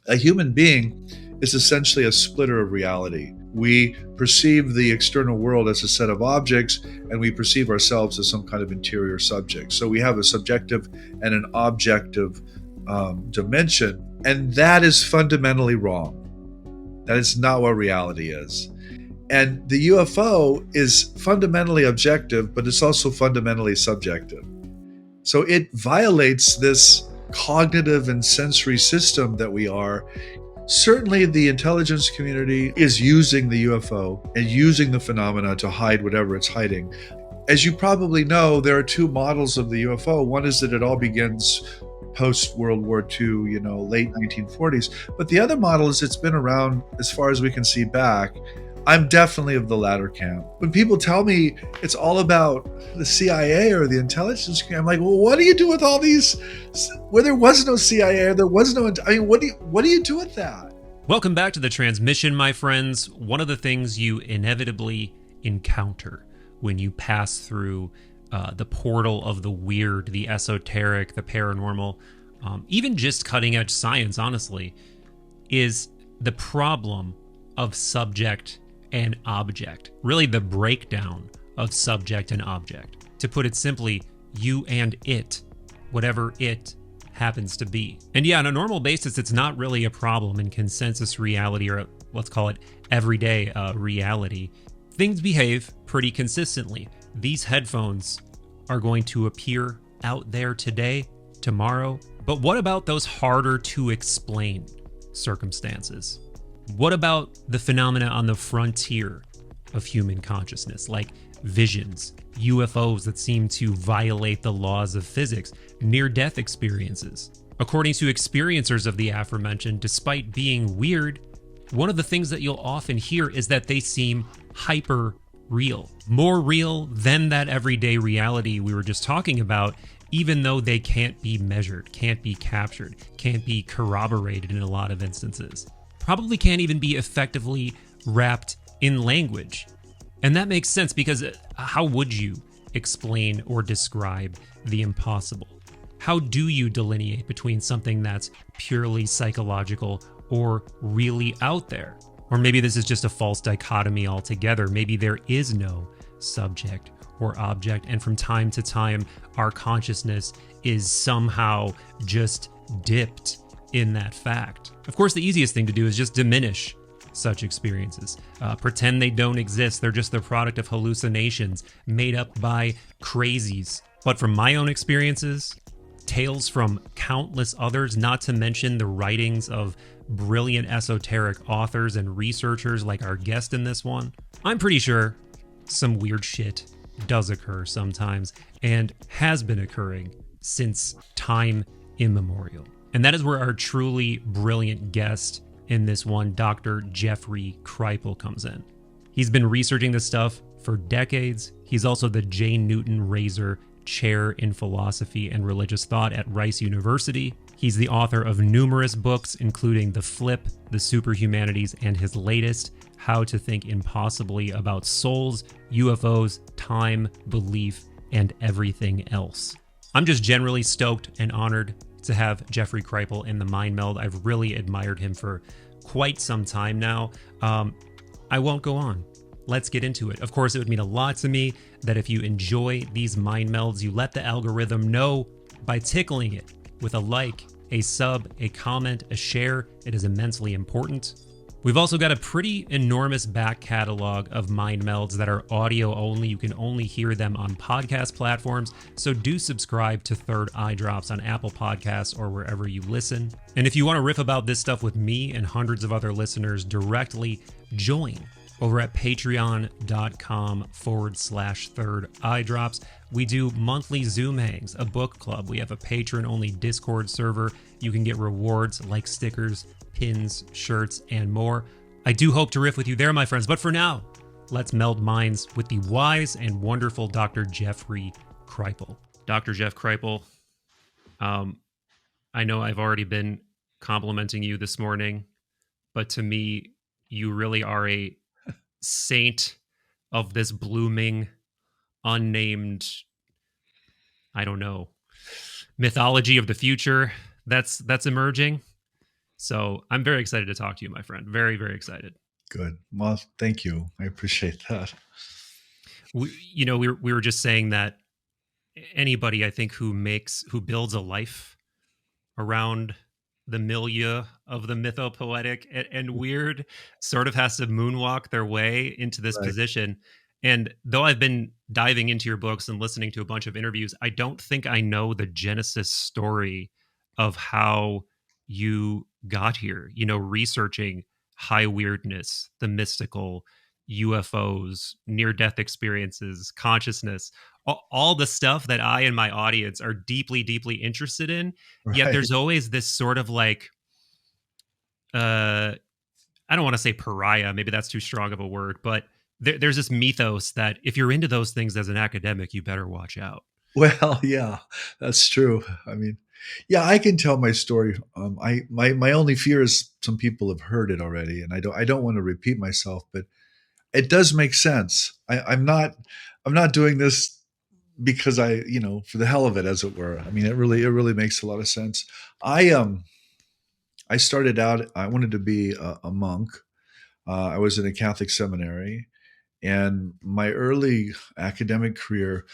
A human being is essentially a splitter of reality. We perceive the external world as a set of objects, and we perceive ourselves as some kind of interior subject. So we have a subjective and an objective dimension, and that is fundamentally wrong. That is not what reality is. And the UFO is fundamentally objective, but it's also fundamentally subjective. So it violates this cognitive and sensory system that we are. Certainly, the intelligence community is using the UFO and using the phenomena to hide whatever it's hiding. As you probably know, there are two models of the UFO. One is that it all begins post-World War II, late 1940s. But the other model is it's been around as far as we can see back. I'm definitely of the latter camp. When people tell me it's all about the CIA or the intelligence community, I'm like, well, what do you do with all these, where there was no CIA, or there was no, what do you do with that? Welcome back to the transmission, my friends. One of the things you inevitably encounter when you pass through the portal of the weird, the esoteric, the paranormal, even just cutting edge science, honestly, is the problem of subject and object. Really the breakdown of subject and object. To put it simply, you and it, whatever it happens to be. And yeah, on a normal basis, it's not really a problem in consensus reality, or let's call it everyday reality. Things behave pretty consistently. These headphones are going to appear out there today, tomorrow. But what about those harder to explain circumstances? What about the phenomena on the frontier of human consciousness, like visions, UFOs that seem to violate the laws of physics, near-death experiences? According to experiencers of the aforementioned, despite being weird, one of the things that you'll often hear is that they seem hyper real, more real than that everyday reality we were just talking about, even though they can't be measured, can't be captured, can't be corroborated in a lot of instances. Probably can't even be effectively wrapped in language. And that makes sense, because how would you explain or describe the impossible? How do you delineate between something that's purely psychological or really out there? Or maybe this is just a false dichotomy altogether. Maybe there is no subject or object, and from time to time, our consciousness is somehow just dipped in that fact. Of course, the easiest thing to do is just diminish such experiences. Pretend they don't exist. They're just the product of hallucinations made up by crazies. But from my own experiences, tales from countless others, not to mention the writings of brilliant esoteric authors and researchers like our guest in this one, I'm pretty sure some weird shit does occur sometimes and has been occurring since time immemorial. And that is where our truly brilliant guest in this one, Dr. Jeffery Kripal, comes in. He's been researching this stuff for decades. He's also the J. Newton Rayzor Chair in Philosophy and Religious Thought at Rice University. He's the author of numerous books, including The Flip, The Super Humanities, and his latest, How to Think Impossibly About Souls, UFOs, Time, Belief, and Everything Else. I'm just generally stoked and honored to have Jeffery Kripal in the Mind Meld. I've really admired him for quite some time now. I won't go on. Let's get into it. Of course, it would mean a lot to me that if you enjoy these Mind Melds, you let the algorithm know by tickling it with a like, a sub, a comment, a share. It is immensely important. We've also got a pretty enormous back catalog of Mind Melds that are audio only. You can only hear them on podcast platforms, so do subscribe to Third Eye Drops on Apple Podcasts or wherever you listen. And if you want to riff about this stuff with me and hundreds of other listeners directly, join over at patreon.com/Third Eye Drops. We do monthly Zoom hangs, a book club. We have a patron-only Discord server. You can get rewards like stickers, pins, shirts, and more. I do hope to riff with you there, my friends. But for now, let's meld minds with the wise and wonderful Dr. Jeffery Kripal. Dr. Jeff Kripal, I know I've already been complimenting you this morning, but to me, you really are a saint of this blooming, unnamed, I don't know, mythology of the future that's emerging. So I'm very excited to talk to you, my friend. Very, very excited. Good. Well, thank you. I appreciate that. We were just saying that anybody, I think, who builds a life around the milieu of the mythopoetic and weird sort of has to moonwalk their way into this Right. position. And though I've been diving into your books and listening to a bunch of interviews, I don't think I know the genesis story of how you got here, researching high weirdness, the mystical, UFOs, near death experiences, consciousness, all the stuff that I and my audience are deeply, deeply interested in. Yet Right. there's always this sort of like, uh, I don't want to say pariah, maybe that's too strong of a word, but there's this mythos that if you're into those things as an academic, you better watch out. Well, yeah, that's true. I mean, yeah, I can tell my story. My only fear is some people have heard it already, and I don't want to repeat myself, but it does make sense. I'm not doing this because for the hell of it, as it were. I mean, it really makes a lot of sense. I started out. I wanted to be a monk. I was in a Catholic seminary, and my early academic career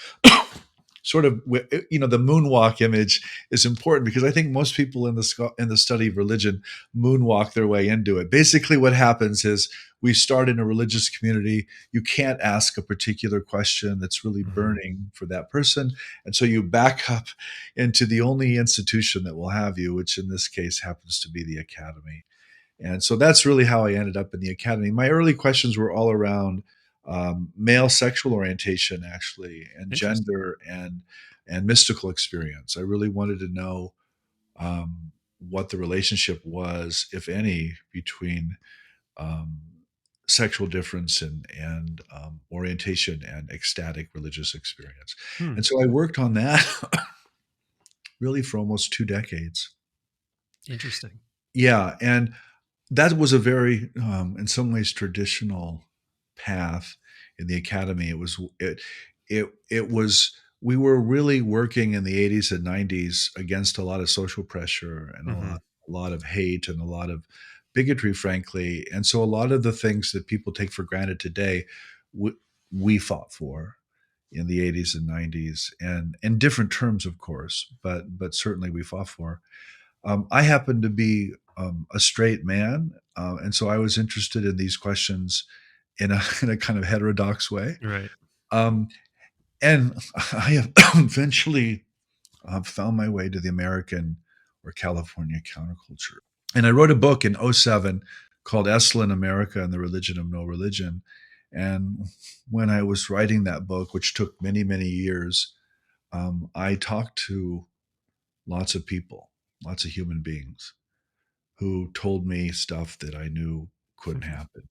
sort of the moonwalk image is important because I think most people in the study of religion moonwalk their way into it. Basically, what happens is we start in a religious community. You can't ask a particular question that's really Mm-hmm. burning for that person, and so you back up into the only institution that will have you, which in this case happens to be the academy. And so that's really how I ended up in the academy. My early questions were all around male sexual orientation, actually, and Interesting. gender and mystical experience. I really wanted to know what the relationship was, if any, between um, sexual difference and orientation and ecstatic religious experience. Hmm. And so I worked on that really for almost 2 decades. Interesting. Yeah, and that was a very, in some ways, traditional path in the academy. It was we were really working in the 80s and 90s against a lot of social pressure and a Mm-hmm. lot of hate and a lot of bigotry, frankly. And so a lot of the things that people take for granted today, we, we fought for in the 80s and 90s, and in different terms, of course, but certainly we fought for. I happen to be a straight man, and so I was interested in these questions in a in a kind of heterodox way. Right. Um, and I have eventually found my way to the American or California counterculture. And I wrote a book in '07 called Esalen America and the Religion of No Religion. And when I was writing that book, which took many, many years, I talked to lots of people, lots of human beings who told me stuff that I knew couldn't happen,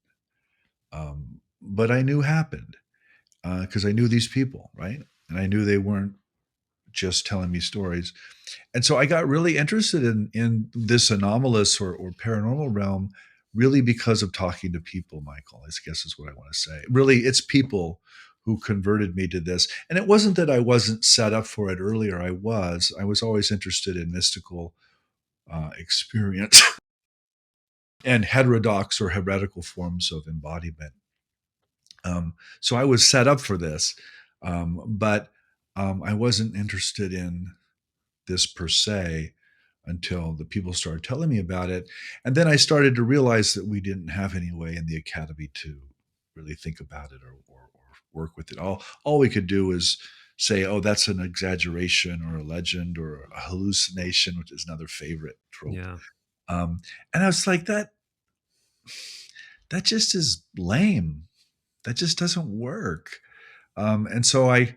but I knew happened because I knew these people, right? And I knew they weren't just telling me stories. And so I got really interested in this anomalous or paranormal realm, really because of talking to people. Michael, I guess is what I want to say. Really, it's people who converted me to this. And it wasn't that I wasn't set up for it earlier. I was. I was always interested in mystical experience and heterodox or heretical forms of embodiment. So I was set up for this, but I wasn't interested in this per se until the people started telling me about it. And then I started to realize that we didn't have any way in the academy to really think about it or work with it. All we could do is say, oh, that's an exaggeration or a legend or a hallucination, which is another favorite trope. Yeah. Um, and I was like, that just is lame. That just doesn't work. And so I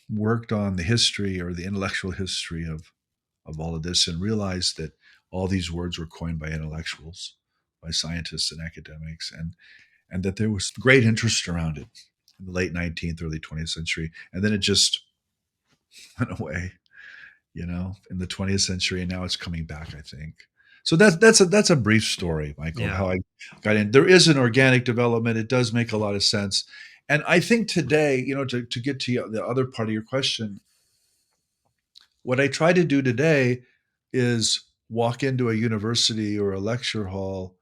worked on the history or the intellectual history of all of this and realized that all these words were coined by intellectuals, by scientists and academics, and that there was great interest around it in the late 19th, early 20th century. And then it just went away, in the 20th century, and now it's coming back, I think. So that's a brief story, Michael, of Yeah. how I got in. There is an organic development. It does make a lot of sense. And I think today, to get to the other part of your question, what I try to do today is walk into a university or a lecture hall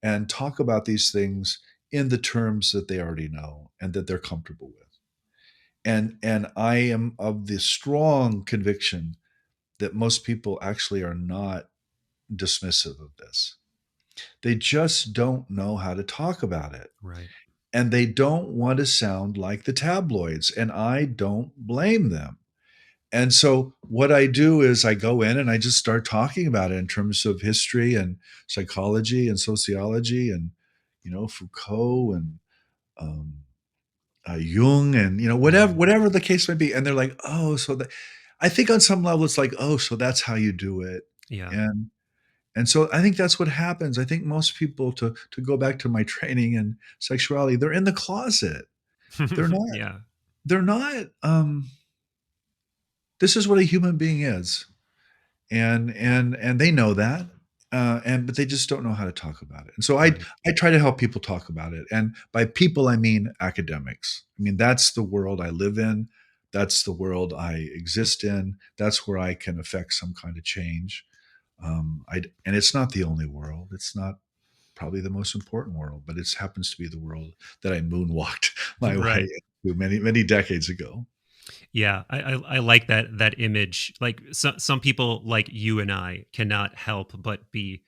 and talk about these things in the terms that they already know and that they're comfortable with. And I am of the strong conviction that most people actually are not dismissive of this. They just don't know how to talk about it. Right. And they don't want to sound like the tabloids. And I don't blame them. And so what I do is I go in and I just start talking about it in terms of history and psychology and sociology and, Foucault and um, Jung and, Mm-hmm. whatever the case may be. And they're like, oh, so that I think on some level it's like, oh, so that's how you do it. Yeah. And so I think that's what happens. I think most people, to go back to my training in sexuality, they're in the closet. They're not. Yeah. They're not. This is what a human being is, and they know that, but they just don't know how to talk about it. And so Right. I try to help people talk about it. And by people, I mean academics. I mean that's the world I live in. That's the world I exist in. That's where I can affect some kind of change. And it's not the only world. It's not probably the most important world, but it happens to be the world that I moonwalked my way Right. into many, many decades ago. Yeah, I like that image. Like some people like you and I cannot help but be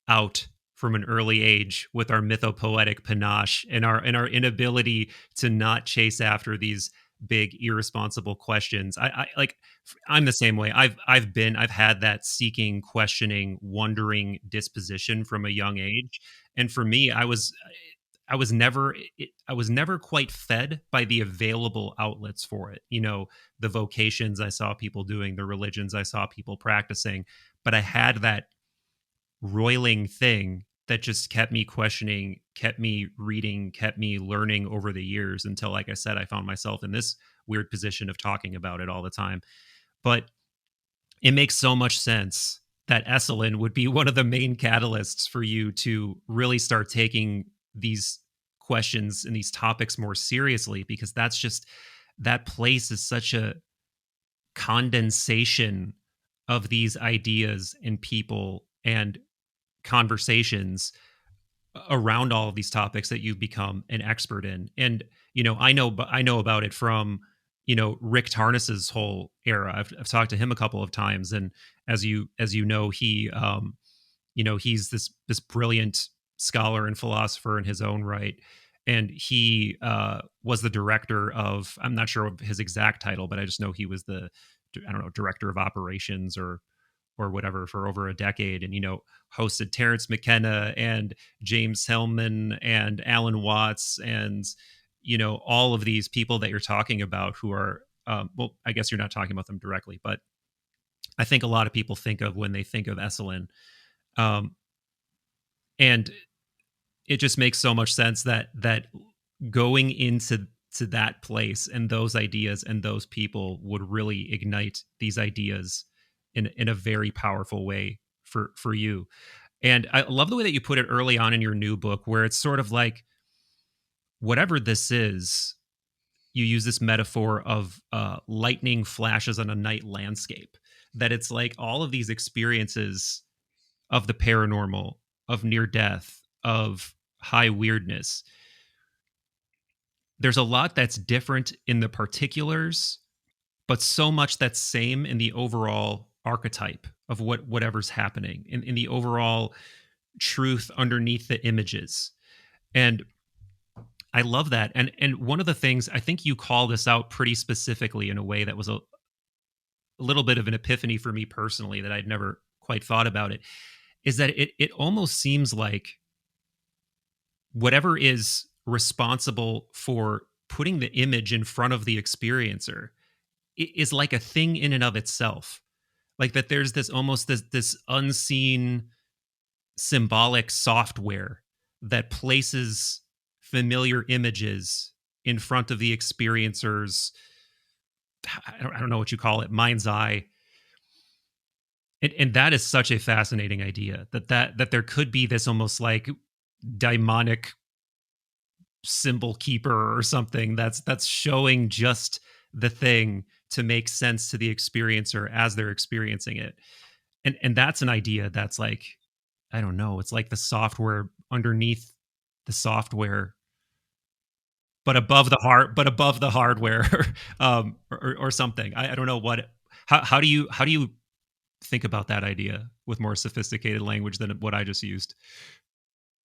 out from an early age with our mythopoetic panache and our inability to not chase after these big irresponsible questions. I like I'm the same way. I've had that seeking, questioning, wondering disposition from a young age. And for me, I was never quite fed by the available outlets for it. The vocations I saw people doing, the religions I saw people practicing, but I had that roiling thing that just kept me questioning, kept me reading, kept me learning over the years until, like I said, I found myself in this weird position of talking about it all the time. But it makes so much sense that Esalen would be one of the main catalysts for you to really start taking these questions and these topics more seriously, because that place is such a condensation of these ideas and people and conversations around all of these topics that you've become an expert in. And I know about it from Rick Tarnas's whole era. I've talked to him a couple of times, and as you know, he he's this brilliant scholar and philosopher in his own right. And he was the director of, I'm not sure of his exact title, but I just know he was the, I don't know, director of operations or whatever for over a decade, and hosted Terrence McKenna and James Hillman and Alan Watts and all of these people that you're talking about who are well, I guess you're not talking about them directly, but I think a lot of people think of when they think of Esalen. Um, and it just makes so much sense that going into that place and those ideas and those people would really ignite these ideas in a very powerful way for you. And I love the way that you put it early on in your new book, where it's sort of like, whatever this is, you use this metaphor of lightning flashes on a night landscape, that it's like all of these experiences of the paranormal, of near death, of high weirdness. There's a lot that's different in the particulars, but so much that's same in the overall archetype of whatever's happening, in the overall truth underneath the images. And I love that. And one of the things, I think you call this out pretty specifically in a way that was a little bit of an epiphany for me personally, that I'd never quite thought about it, is that it almost seems like whatever is responsible for putting the image in front of the experiencer is like a thing in and of itself. Like that there's this almost this unseen symbolic software that places familiar images in front of the experiencer's, I don't know what you call it, mind's eye. And that is such a fascinating idea, that there could be this almost like daimonic symbol keeper or something that's showing just the thing to make sense to the experiencer as they're experiencing it. and that's an idea that's like, I don't know, it's like the software underneath the software, but above the hardware, or something. I don't know what. How do you think about that idea with more sophisticated language than what I just used?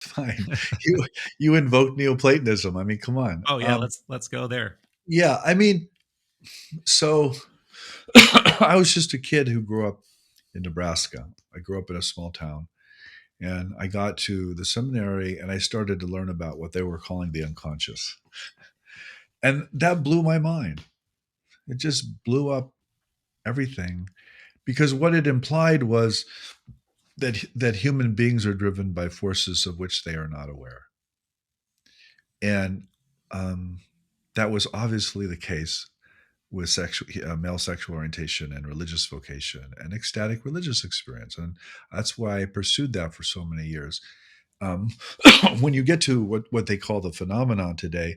Fine. You you invoke Neoplatonism. I mean, come on. Oh yeah, let's go there. Yeah, I mean, so I was just a kid who grew up in Nebraska. I grew up in a small town, and I got to the seminary and I started to learn about what they were calling the unconscious. And that blew my mind. It just blew up everything because what it implied was that human beings are driven by forces of which they are not aware. And um, that was obviously the case with male sexual orientation and religious vocation and ecstatic religious experience. And that's why I pursued that for so many years. Um, when you get to what they call the phenomenon today,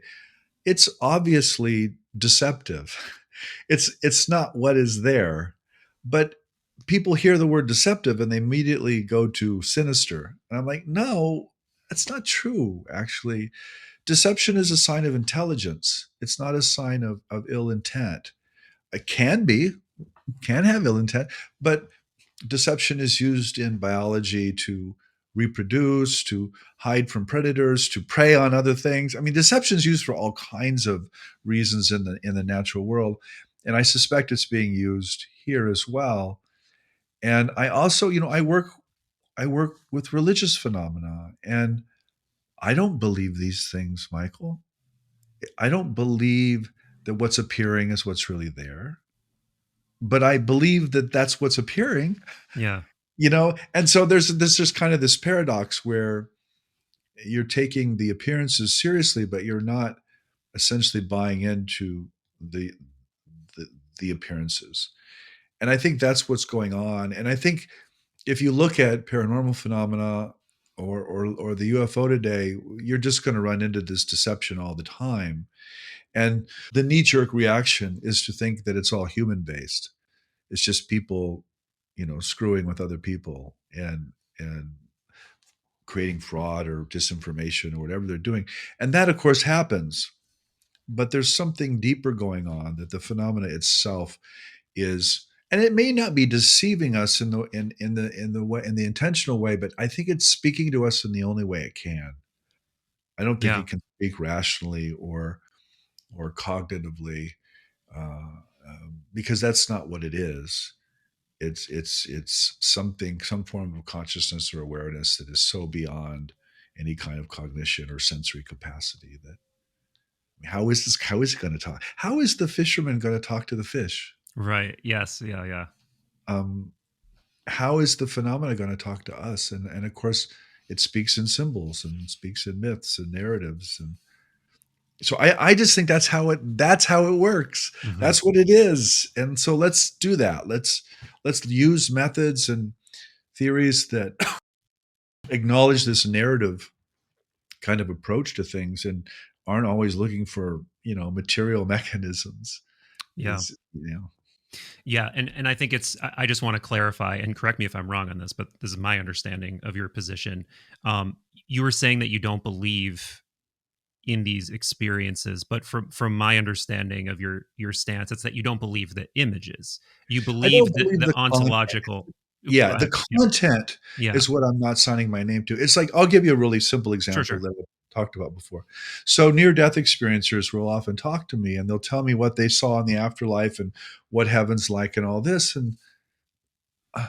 it's obviously deceptive. It's not what is there, but people hear the word deceptive and they immediately go to sinister. And I'm like, no, that's not true, actually. Deception is a sign of intelligence. It's not a sign of ill intent. It can have ill intent, but deception is used in biology to reproduce, to hide from predators, to prey on other things. I mean, deception is used for all kinds of reasons in the natural world, and I suspect it's being used here as well. And I also, I work with religious phenomena, and I don't believe these things, Michael. I don't believe that what's appearing is what's really there, but I believe that that's what's appearing, Yeah, and so there's just kind of this paradox where you're taking the appearances seriously, but you're not essentially buying into the the, the appearances. And I think that's what's going on. And I think if you look at paranormal phenomena or the UFO today, you're just going to run into this deception all the time. And the knee jerk reaction is to think that it's all human based. It's just people, screwing with other people and creating fraud or disinformation or whatever they're doing. And that of course happens, but there's something deeper going on that the phenomena itself is, and it may not be deceiving us in the intentional way, but I think it's speaking to us in the only way it can. I don't think yeah, it can speak rationally or cognitively, because that's not what it is. It's something, some form of consciousness or awareness that is so beyond any kind of cognition or sensory capacity that how is it going to talk? How is the fisherman going to talk to the fish? right. Yes, yeah, yeah, Um, how is the phenomena going to talk to us? And of course, it speaks in symbols and speaks in myths and narratives. And so I just think that's how it works. hmm That's what it is. And so let's do that. Let's use methods and theories that acknowledge this narrative kind of approach to things and aren't always looking for, material mechanisms. yeah. Is, Yeah, and I think it's. I just want to clarify and correct me if I'm wrong on this, but this is my understanding of your position. You were saying that you don't believe in these experiences, but from my understanding of your stance, it's that you don't believe the images. You I don't believe believe the the content. ontological. Oops, go Yeah, the ahead. Yeah, content yeah, is what I'm not signing my name to. It's like I'll give you a really simple sure, example sure. that I talked about before. So near-death experiencers will often talk to me and they'll tell me what they saw in the afterlife and what heaven's like and all this. And uh,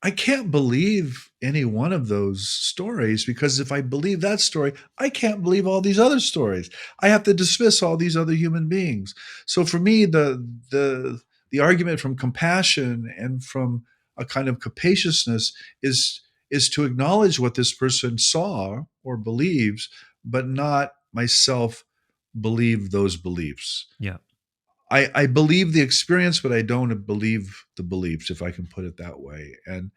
I can't believe any one of those stories because if I believe that story, I can't believe all these other stories. I have to dismiss all these other human beings. So for me, the argument from compassion and from a kind of capaciousness is to acknowledge what this person saw or believes, but not myself believe those beliefs. Yeah, I believe the experience, but I don't believe the beliefs, if I can put it that way. And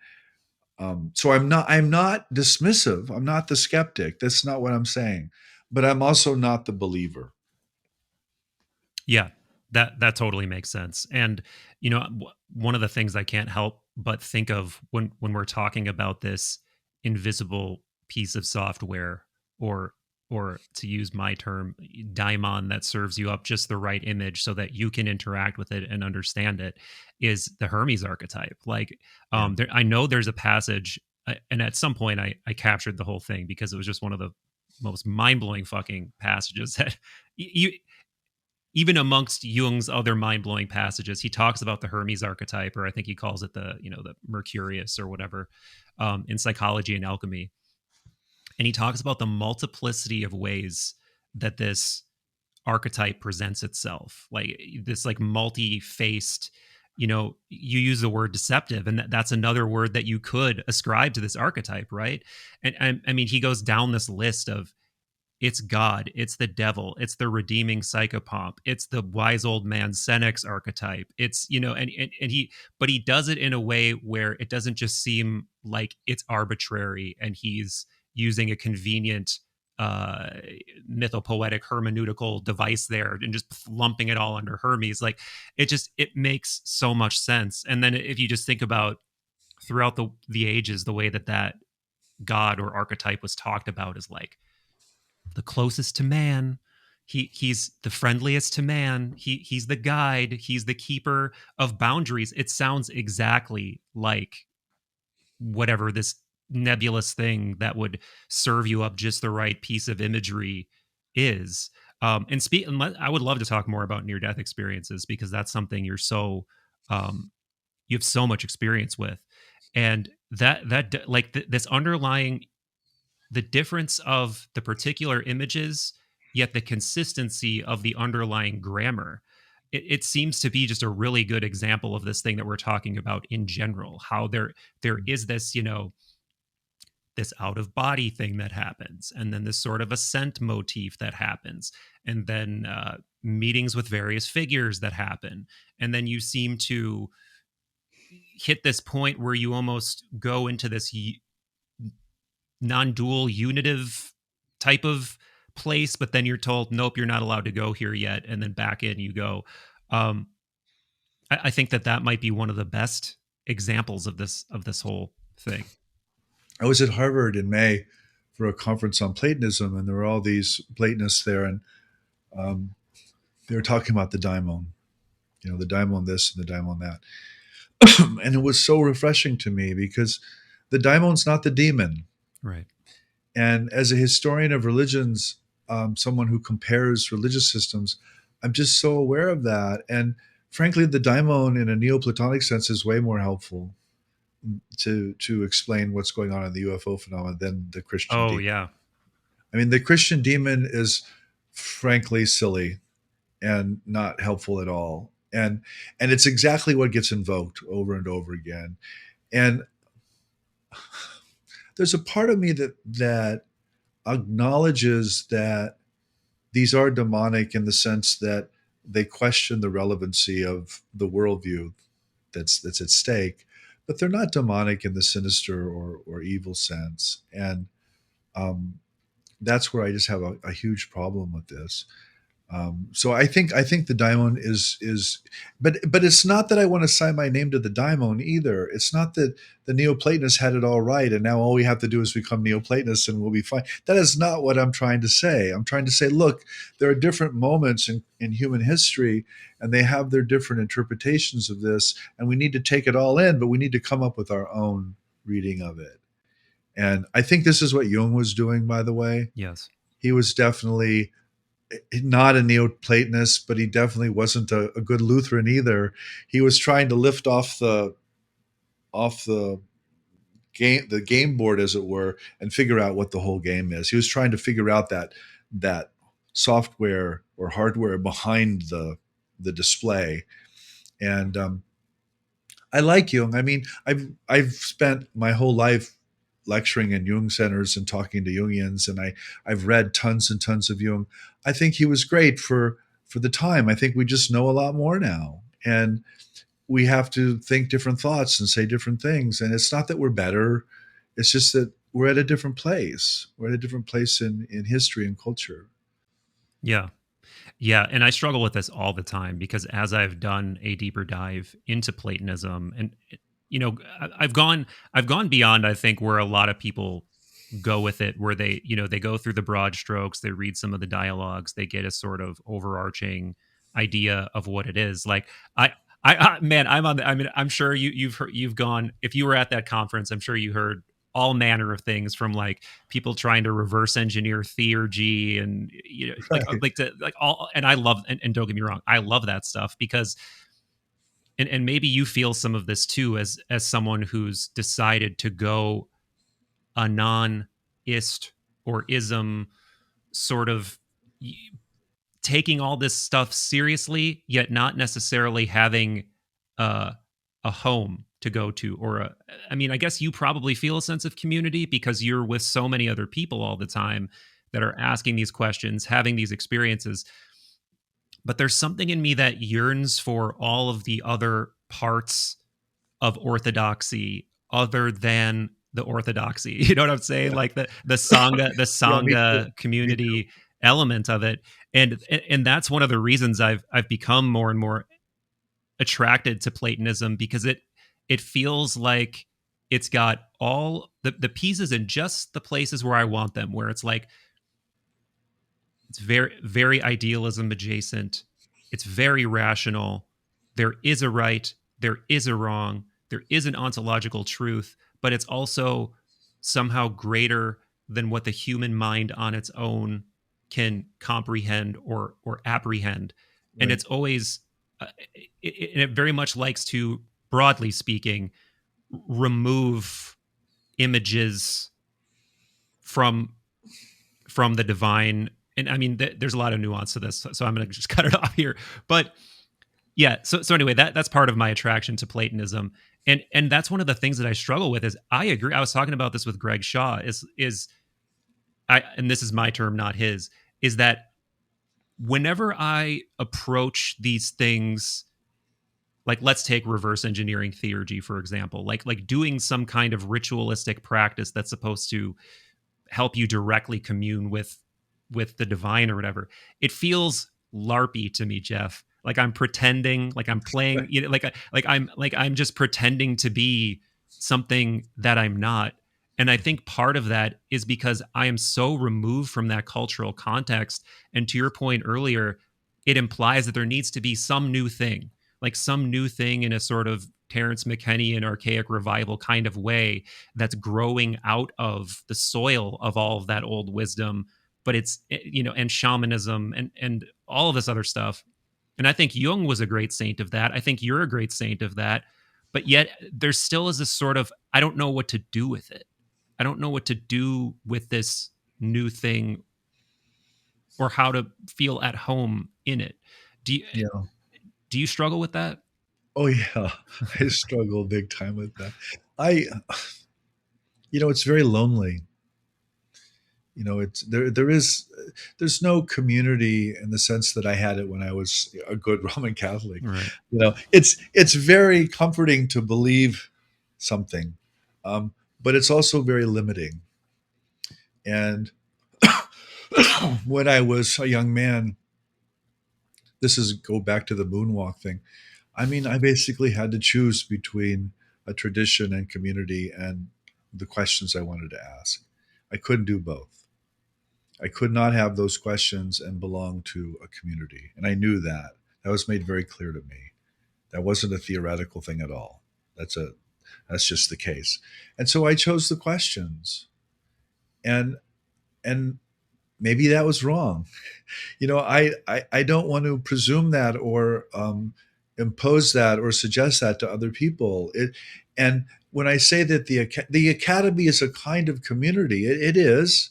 so I'm not dismissive. I'm not the skeptic. That's not what I'm saying. But I'm also not the believer. yeah. That totally makes sense. And one of the things I can't help but think of when we're talking about this invisible piece of software, or to use my term, daimon, that serves you up just the right image so that you can interact with it and understand it, is the Hermes archetype. Like, Yeah. I know there's a passage, and at some point I captured the whole thing because it was just one of the most mind-blowing fucking passages that you, even amongst Jung's other mind-blowing passages, he talks about the Hermes archetype, or I think he calls it the, the Mercurius or whatever, in Psychology and Alchemy. And he talks about the multiplicity of ways that this archetype presents itself, like this like multi-faced, you use the word deceptive, and that's another word that you could ascribe to this archetype, right? And I mean, he goes down this list of, it's God, it's the devil, it's the redeeming psychopomp, it's the wise old man Senex archetype. It's, and but he does it in a way where it doesn't just seem like it's arbitrary and he's using a convenient uh mythopoetic hermeneutical device there and just lumping it all under Hermes. Like, it makes so much sense. And then if you just think about throughout the ages, the way that god or archetype was talked about is like the closest to man. He's the friendliest to man. He's the guide. He's the keeper of boundaries. It sounds exactly like whatever this nebulous thing that would serve you up just the right piece of imagery is. And I would love to talk more about near death experiences, because that's something you have so much experience with, and this underlying, the difference of the particular images, yet the consistency of the underlying grammar. It seems to be just a really good example of this thing that we're talking about in general. How there is this, this out of body thing that happens, and then this sort of ascent motif that happens, and then meetings with various figures that happen, and then you seem to hit this point where you almost go into this non-dual unitive type of place, but then you're told, nope, you're not allowed to go here yet, and then back in you go. um I think that might be one of the best examples of this whole thing. I was at Harvard in May for a conference on Platonism, and there were all these Platonists there, and um, they were talking about the daimon, the daimon this and the daimon that. And it was so refreshing to me because the daimon's not the demon. Right. And as a historian of religions, someone who compares religious systems, I'm just so aware of that. And frankly, the daimon in a Neoplatonic sense is way more helpful to explain what's going on in the UFO phenomenon than the Christian Oh demon. yeah. I mean, the Christian demon is frankly silly and not helpful at all. And it's exactly what gets invoked over and over again. And there's a part of me that acknowledges that these are demonic in the sense that they question the relevancy of the worldview that's at stake, but they're not demonic in the sinister or evil sense. And um, that's where I just have a huge problem with this. So I think the daimon is, but it's not that I want to sign my name to the daimon either. It's not that the Neoplatonists had it all right, and now all we have to do is become Neoplatonists and we'll be fine. That is not what I'm trying to say. I'm trying to say, look, there are different moments in human history, and they have their different interpretations of this, and we need to take it all in, but we need to come up with our own reading of it. And I think this is what Jung was doing, by the way. Yes. He was definitely not a Neoplatonist, but he definitely wasn't a good Lutheran either. He was trying to lift off the game board, as it were, and figure out what the whole game is. He was trying to figure out that software or hardware behind the display. And I like Jung. I mean, I've spent my whole life lecturing in Jung centers and talking to Jungians, and I've read tons and tons of Jung. I think he was great for the time. I think we just know a lot more now, and we have to think different thoughts and say different things. And it's not that we're better; it's just that we're at a different place. We're at a different place in history and culture. Yeah. Yeah, and I struggle with this all the time, because as I've done a deeper dive into Platonism, and I've gone beyond, I think, where a lot of people go with it, where they go through the broad strokes, they read some of the dialogues, they get a sort of overarching idea of what it is. Like man, I mean, I'm sure you've gone, if you were at that conference, I'm sure you heard all manner of things, from like people trying to reverse engineer theurgy, and Right. like all, and I love, and don't get me wrong, I love that stuff, because and maybe you feel some of this too, as someone who's decided to go a non-ist or ism sort of, taking all this stuff seriously, yet not necessarily having uh, a home to go to, or I mean, I guess you probably feel a sense of community because you're with so many other people all the time that are asking these questions, having these experiences. But there's something in me that yearns for all of the other parts of orthodoxy other than the orthodoxy. You know what I'm saying? Yeah. Like the Yeah, me too. sangha Me too. community element of it. And that's one of the reasons I've become more and more attracted to Platonism, because it feels like it's got all the pieces in just the places where I want them, where it's like, it's very, very idealism adjacent. It's very rational. There is a right. There is a wrong. There is an ontological truth, but it's also somehow greater than what the human mind on its own can comprehend or apprehend. And Right. it's always, it very much likes to, broadly speaking, remove images from the divine. And I mean, there's a lot of nuance to this, so I'm going to just cut it off here. But yeah, so anyway, that's part of my attraction to Platonism, and that's one of the things that I struggle with. Is, I agree. I was talking about this with Greg Shaw. Is I, and this is my term, not his. Is that whenever I approach these things, like, let's take reverse engineering theurgy for example, like doing some kind of ritualistic practice that's supposed to help you directly commune with the divine or whatever, it feels larpy to me, Jeff. Like I'm pretending, like I'm playing, like I'm just pretending to be something that I'm not. And I think part of that is because I am so removed from that cultural context. And to your point earlier, it implies that there needs to be some new thing, like some new thing in a sort of Terence McKennian archaic revival kind of way, that's growing out of the soil of all of that old wisdom. But it's, and shamanism and all of this other stuff. And I think Jung was a great saint of that. I think you're a great saint of that. But yet there still is this sort of, I don't know what to do with it. I don't know what to do with this new thing, or how to feel at home in it. Do you, Yeah. do you struggle with that? Oh yeah. I struggle big time with that. I it's very lonely. It's there's no community in the sense that I had it when I was a good Roman Catholic. Right. It's very comforting to believe something, but it's also very limiting. And when I was a young man, this is go back to the moonwalk thing. I mean, I basically had to choose between a tradition and community and the questions I wanted to ask. I couldn't do both. I could not have those questions and belong to a community. And I knew that. That was made very clear to me. That wasn't a theoretical thing at all. That's just the case. And so I chose the questions. And and maybe that was wrong. I don't want to presume that or impose that or suggest that to other people. And when I say that the academy is a kind of community, it is,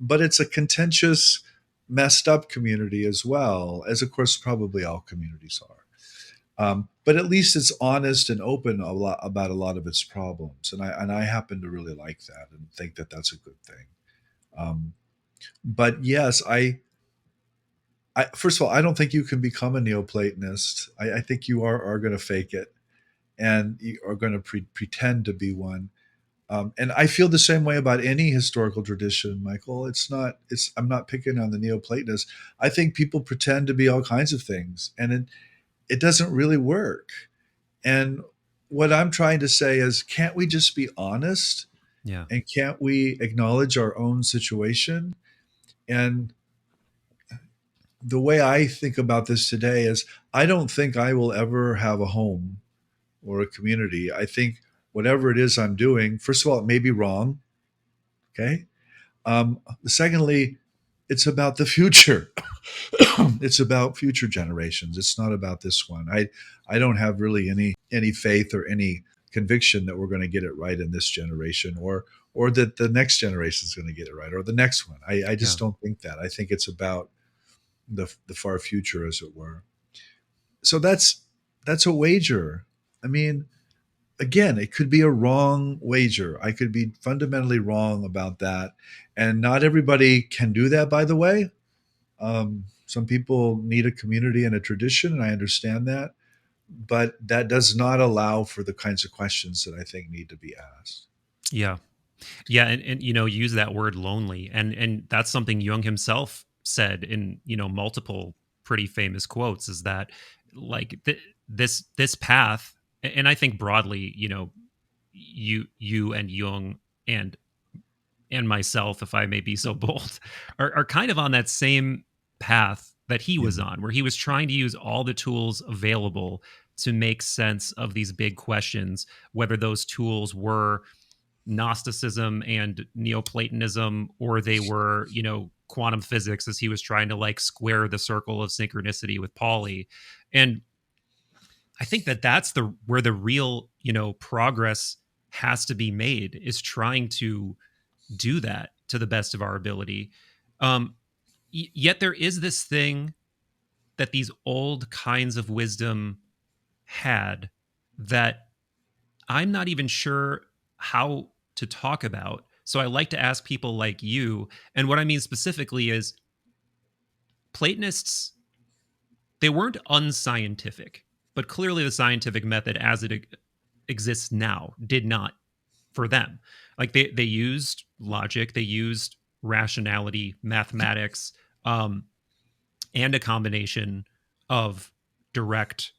but it's a contentious, messed up community as well, as of course probably all communities are. But at least it's honest and open about a lot of its problems, and I happen to really like that and think that that's a good thing. Um, but yes, first of all, I don't think you can become a Neoplatonist. I think you are going to fake it, and you are going to pretend to be one. And I feel the same way about any historical tradition, Michael. I'm not picking on the Neoplatonists. I think people pretend to be all kinds of things, and it doesn't really work. And what I'm trying to say is, can't we just be honest, Yeah. and can't we acknowledge our own situation? And the way I think about this today is, I don't think I will ever have a home or a community. I think whatever it is I'm doing, first of all, it may be wrong. Okay. Secondly, it's about the future. It's about future generations. It's not about this one. I don't have really any faith or any conviction that we're going to get it right in this generation, or that the next generation is going to get it right, or the next one. I Yeah. just don't think that. I think it's about the far future, as it were. So that's a wager. I mean, again, it could be a wrong wager. I could be fundamentally wrong about that, and not everybody can do that. By the way, some people need a community and a tradition, and I understand that, but that does not allow for the kinds of questions that I think need to be asked. Yeah. Yeah, and use that word lonely, and that's something Jung himself said in multiple pretty famous quotes, is that like this path, and I think broadly, you and Jung and myself, if I may be so bold, are kind of on that same path that he Yeah. was on, where he was trying to use all the tools available to make sense of these big questions, whether those tools were Gnosticism and Neoplatonism, or they were, quantum physics, as he was trying to like square the circle of synchronicity with Pauli. And I think that that's the where the real, progress has to be made, is trying to do that to the best of our ability. Um, Yet there is this thing that these old kinds of wisdom had that I'm not even sure how to talk about. So I like to ask people like you. And what I mean specifically is, Platonists, they weren't unscientific, but clearly the scientific method as it exists now did not for them. Like they used logic, they used rationality, mathematics, um, and a combination of direct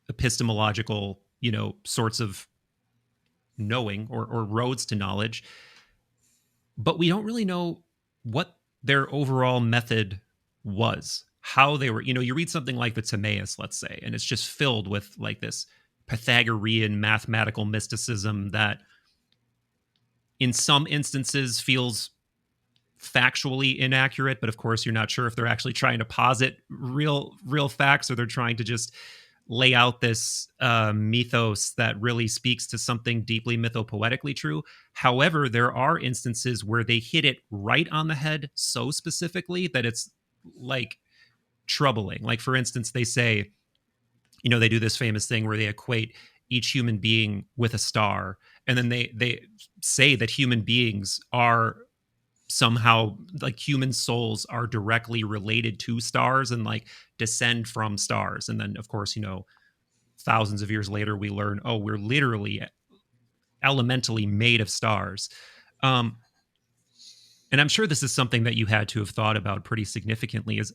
epistemological, sorts of knowing, or roads to knowledge, but we don't really know what their overall method was, how they were. You read something like the Timaeus, let's say, and it's just filled with like this Pythagorean mathematical mysticism that in some instances feels factually inaccurate, but of course you're not sure if they're actually trying to posit real facts, or they're trying to just lay out this mythos that really speaks to something deeply mythopoetically true. However, there are instances where they hit it right on the head so specifically that it's like troubling. Like, for instance, they say, they do this famous thing where they equate each human being with a star, and then they say that human beings are somehow, like, human souls are directly related to stars and like descend from stars. And then of course, thousands of years later we learn, oh, we're literally elementally made of stars. um and I'm sure this is something that you had to have thought about pretty significantly, is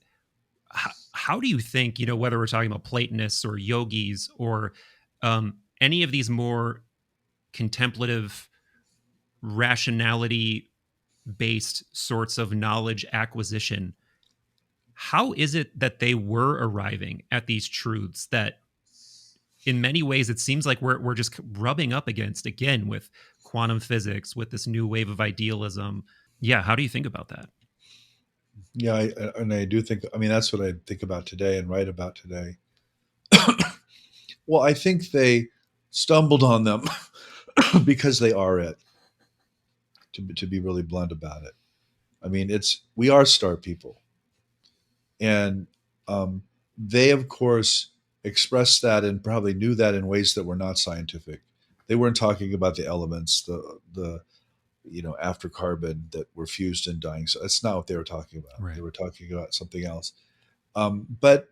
how do you think, whether we're talking about Platonists or yogis, or any of these more contemplative, rationality based sorts of knowledge acquisition, how is it that they were arriving at these truths that in many ways it seems like we're just rubbing up against again with quantum physics, with this new wave of idealism? Yeah, how do you think about that? Yeah, and I do think. I mean, that's what I think about today and write about today. Well, I think they stumbled on them because they are it. To be really blunt about it, I mean, we are star people, and um, they, of course, expressed that and probably knew that in ways that were not scientific. They weren't talking about the elements, the after carbon that were fused in dying. So that's not what they were talking about. They Right. were talking about something else. But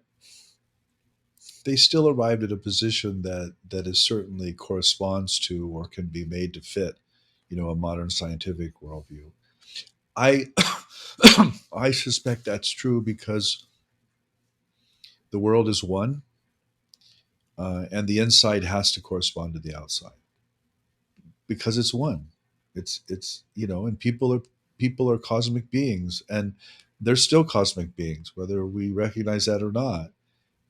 they still arrived at a position that is certainly corresponds to or can be made to fit, a modern scientific worldview. I I suspect that's true because the world is one. and the inside has to correspond to the outside because it's one. It's and people are cosmic beings, and they're still cosmic beings, whether we recognize that or not.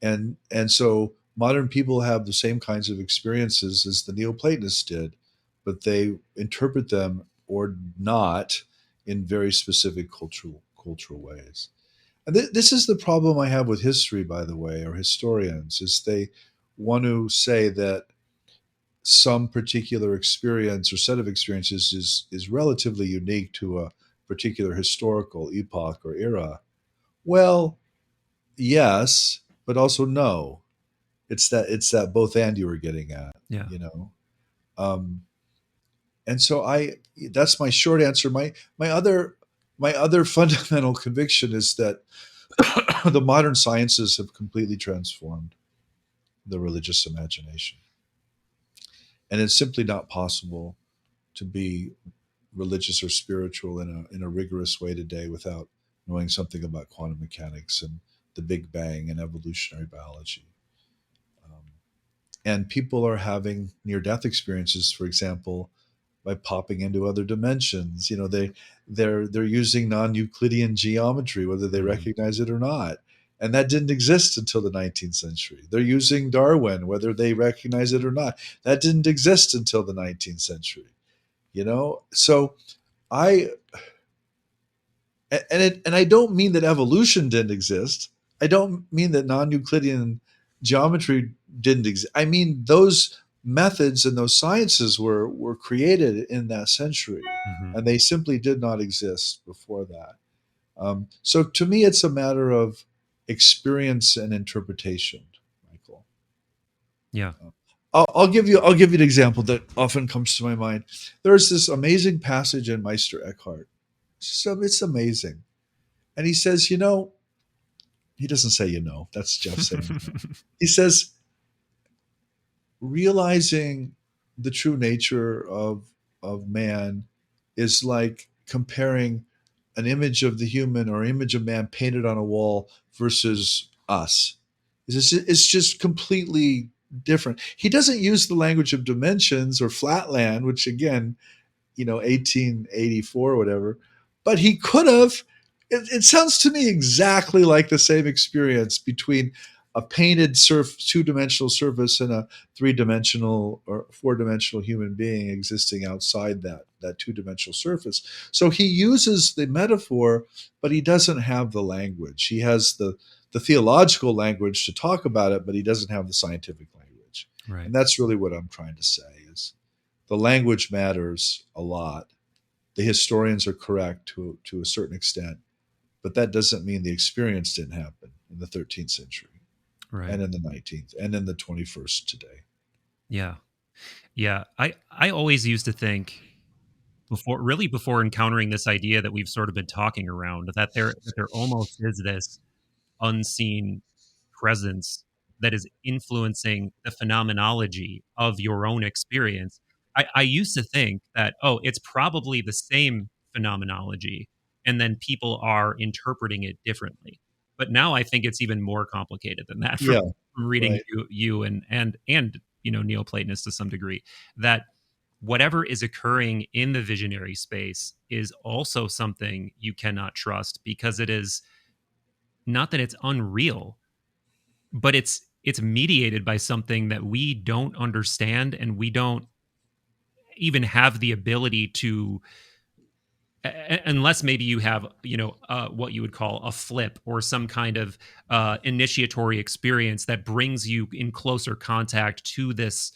And so modern people have the same kinds of experiences as the Neoplatonists did, but they interpret them or not in very specific cultural ways. And this is the problem I have with history, by the way, or historians, is they want to say that some particular experience or set of experiences is relatively unique to a particular historical epoch or era. Well, yes, but also no. It's that both and you were getting at, Yeah. you know. Um, and so I that's my short answer. My other fundamental conviction is that the modern sciences have completely transformed the religious imagination, and it's simply not possible to be religious or spiritual in a rigorous way today without knowing something about quantum mechanics and the Big Bang and evolutionary biology. Um, and people are having near-death experiences, for example, by popping into other dimensions. They're using non-Euclidean geometry, whether they Mhm. recognize it or not. And that didn't exist until the 19th century. They're using Darwin, whether they recognize it or not. That didn't exist until the 19th century. So I and I don't mean that evolution didn't exist. I don't mean that non-Euclidean geometry didn't exist. I mean those methods and those sciences were created in that century, Mhm. and they simply did not exist before that. So to me, it's a matter of experience and interpretation, Michael. Yeah. I'll give you an example that often comes to my mind. There's this amazing passage in Meister Eckhart. So it's amazing. And he says, he doesn't say, that's Jeff saying, He says, realizing the true nature of man is like comparing an image of the human or image of man painted on a wall versus us. It's just completely different. He doesn't use the language of dimensions or flatland, which again 1884 or whatever. But he could have. It sounds to me exactly like the same experience between a painted two-dimensional surface and a three-dimensional or four-dimensional human being existing outside that two-dimensional surface. So he uses the metaphor, but he doesn't have the language. He has the theological language to talk about it, but he doesn't have the scientific language. Right. And that's really what I'm trying to say is the language matters a lot. The historians are correct to a certain extent, but that doesn't mean the experience didn't happen in the 13th century Right. and in the 19th and in the 21st today. Yeah. Yeah. I always used to think before encountering this idea that we've sort of been talking around that there almost is this unseen presence that is influencing the phenomenology of your own experience. I used to think that, oh, it's probably the same phenomenology, and then people are interpreting it differently. But now I think it's even more complicated than that from Yeah, reading right. you and Neoplatonists to some degree, that whatever is occurring in the visionary space is also something you cannot trust because it is not that it's unreal, but it's mediated by something that we don't understand and we don't even have the ability to unless maybe you have what you would call a flip or some kind of initiatory experience that brings you in closer contact to this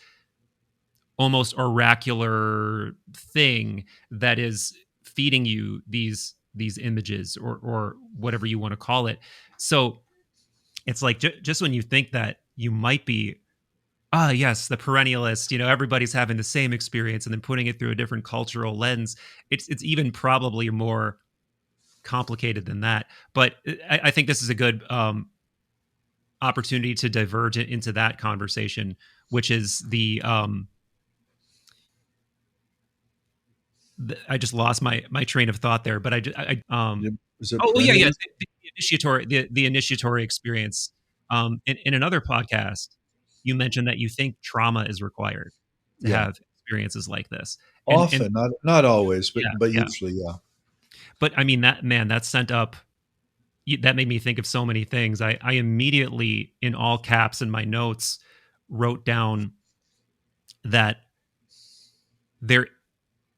almost oracular thing that is feeding you these images or whatever you want to call it. So it's like just when you think that you might be yes, the perennialist, everybody's having the same experience and then putting it through a different cultural lens, it's even probably more complicated than that. But I think this is a good opportunity to diverge into that conversation, which is I just lost my train of thought there, but Is it oh yeah, perennialism? the initiatory experience in another podcast. you mentioned that you think trauma is required to Yeah. have experiences like this. And Often, not always, yeah, but yeah. usually, yeah. But I mean, that man, that sent up, that made me think of so many things. I immediately, in all caps in my notes, wrote down that there,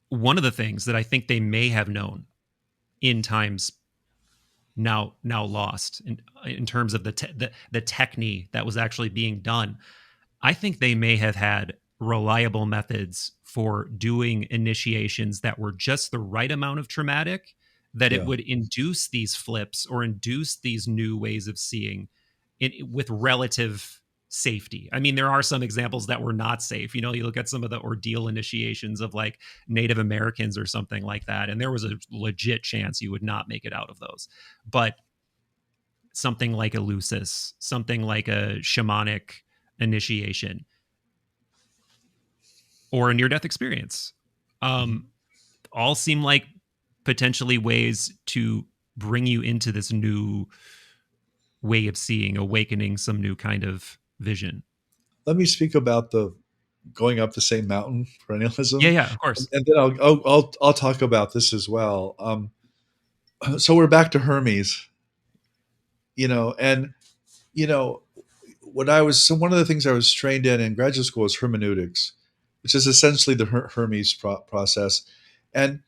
one of the things that I think they may have known in times now lost in terms of the technique that was actually being done. I think they may have had reliable methods for doing initiations that were just the right amount of traumatic, that it Yeah. would induce these flips or induce these new ways of seeing with relative safety. I mean, there are some examples that were not safe. You know, you look at some of the ordeal initiations of like Native Americans or something like that, and there was a legit chance you would not make it out of those. But something like a Lucis, something like a shamanic initiation, or a near death experience, Mhm. um, all seem like potentially ways to bring you into this new way of seeing, awakening some new kind of vision. Let me speak about the going up the same mountain Yeah, perennialism, yeah, of course. and then I'll talk about this as well. So we're back to Hermes, and you know what I was so one of the things I was trained in graduate school is hermeneutics, which is essentially the Hermes process, and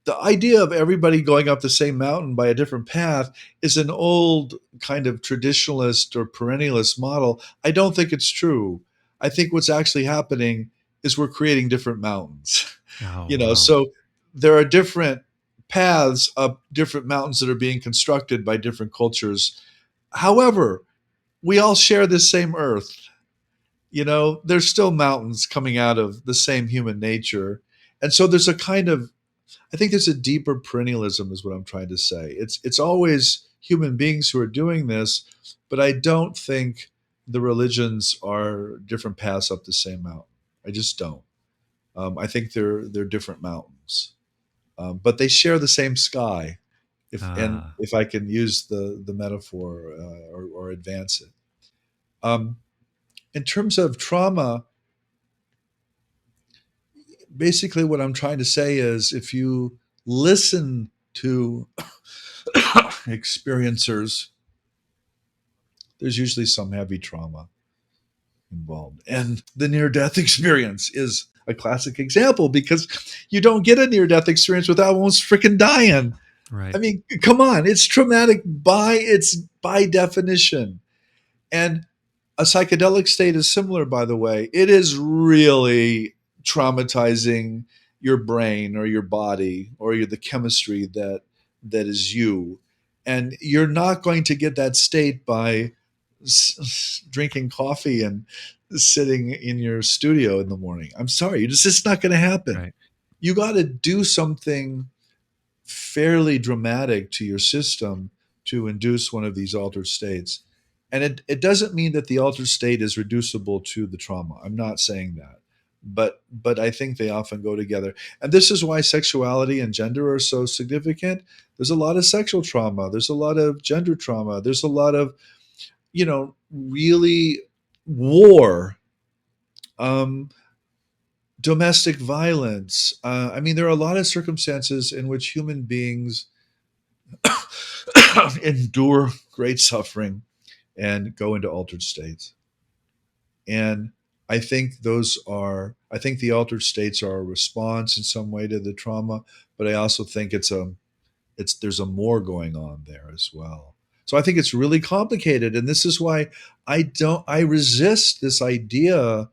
the idea of everybody going up the same mountain by a different path is an old kind of traditionalist or perennialist model. I don't think it's true. I think what's actually happening is we're creating different mountains. Oh, wow. So there are different paths up different mountains that are being constructed by different cultures. However, we all share this same earth. There's still mountains coming out of the same human nature. And so there's a kind of I think there's a deeper perennialism, is what I'm trying to say. It's always human beings who are doing this, but I don't think the religions are different paths up the same mountain. I just don't. I think they're different mountains, but they share the same sky. Ah, If I can use the metaphor or advance it, um, in terms of trauma, basically what I'm trying to say is if you listen to experiencers, there's usually some heavy trauma involved. And the near death experience is a classic example because you don't get a near death experience without almost freaking dying. I right, mean, come on, it's traumatic by definition. And a psychedelic state is similar, by the way. It is really traumatizing your brain or your body or the chemistry that is you. And you're not going to get that state by drinking coffee and sitting in your studio in the morning. I'm sorry, it's just not going to happen. right. You got to do something fairly dramatic to your system to induce one of these altered states. And it doesn't mean that the altered state is reducible to the trauma. I'm not saying that. But I think they often go together. And this is why sexuality and gender are so significant. There's a lot of sexual trauma. There's a lot of gender trauma. There's a lot of, really war, um, domestic violence. I mean, there are a lot of circumstances in which human beings endure great suffering and go into altered states. And I think the altered states are a response in some way to the trauma, but I also think there's a more going on there as well. So I think it's really complicated. And this is why I resist this idea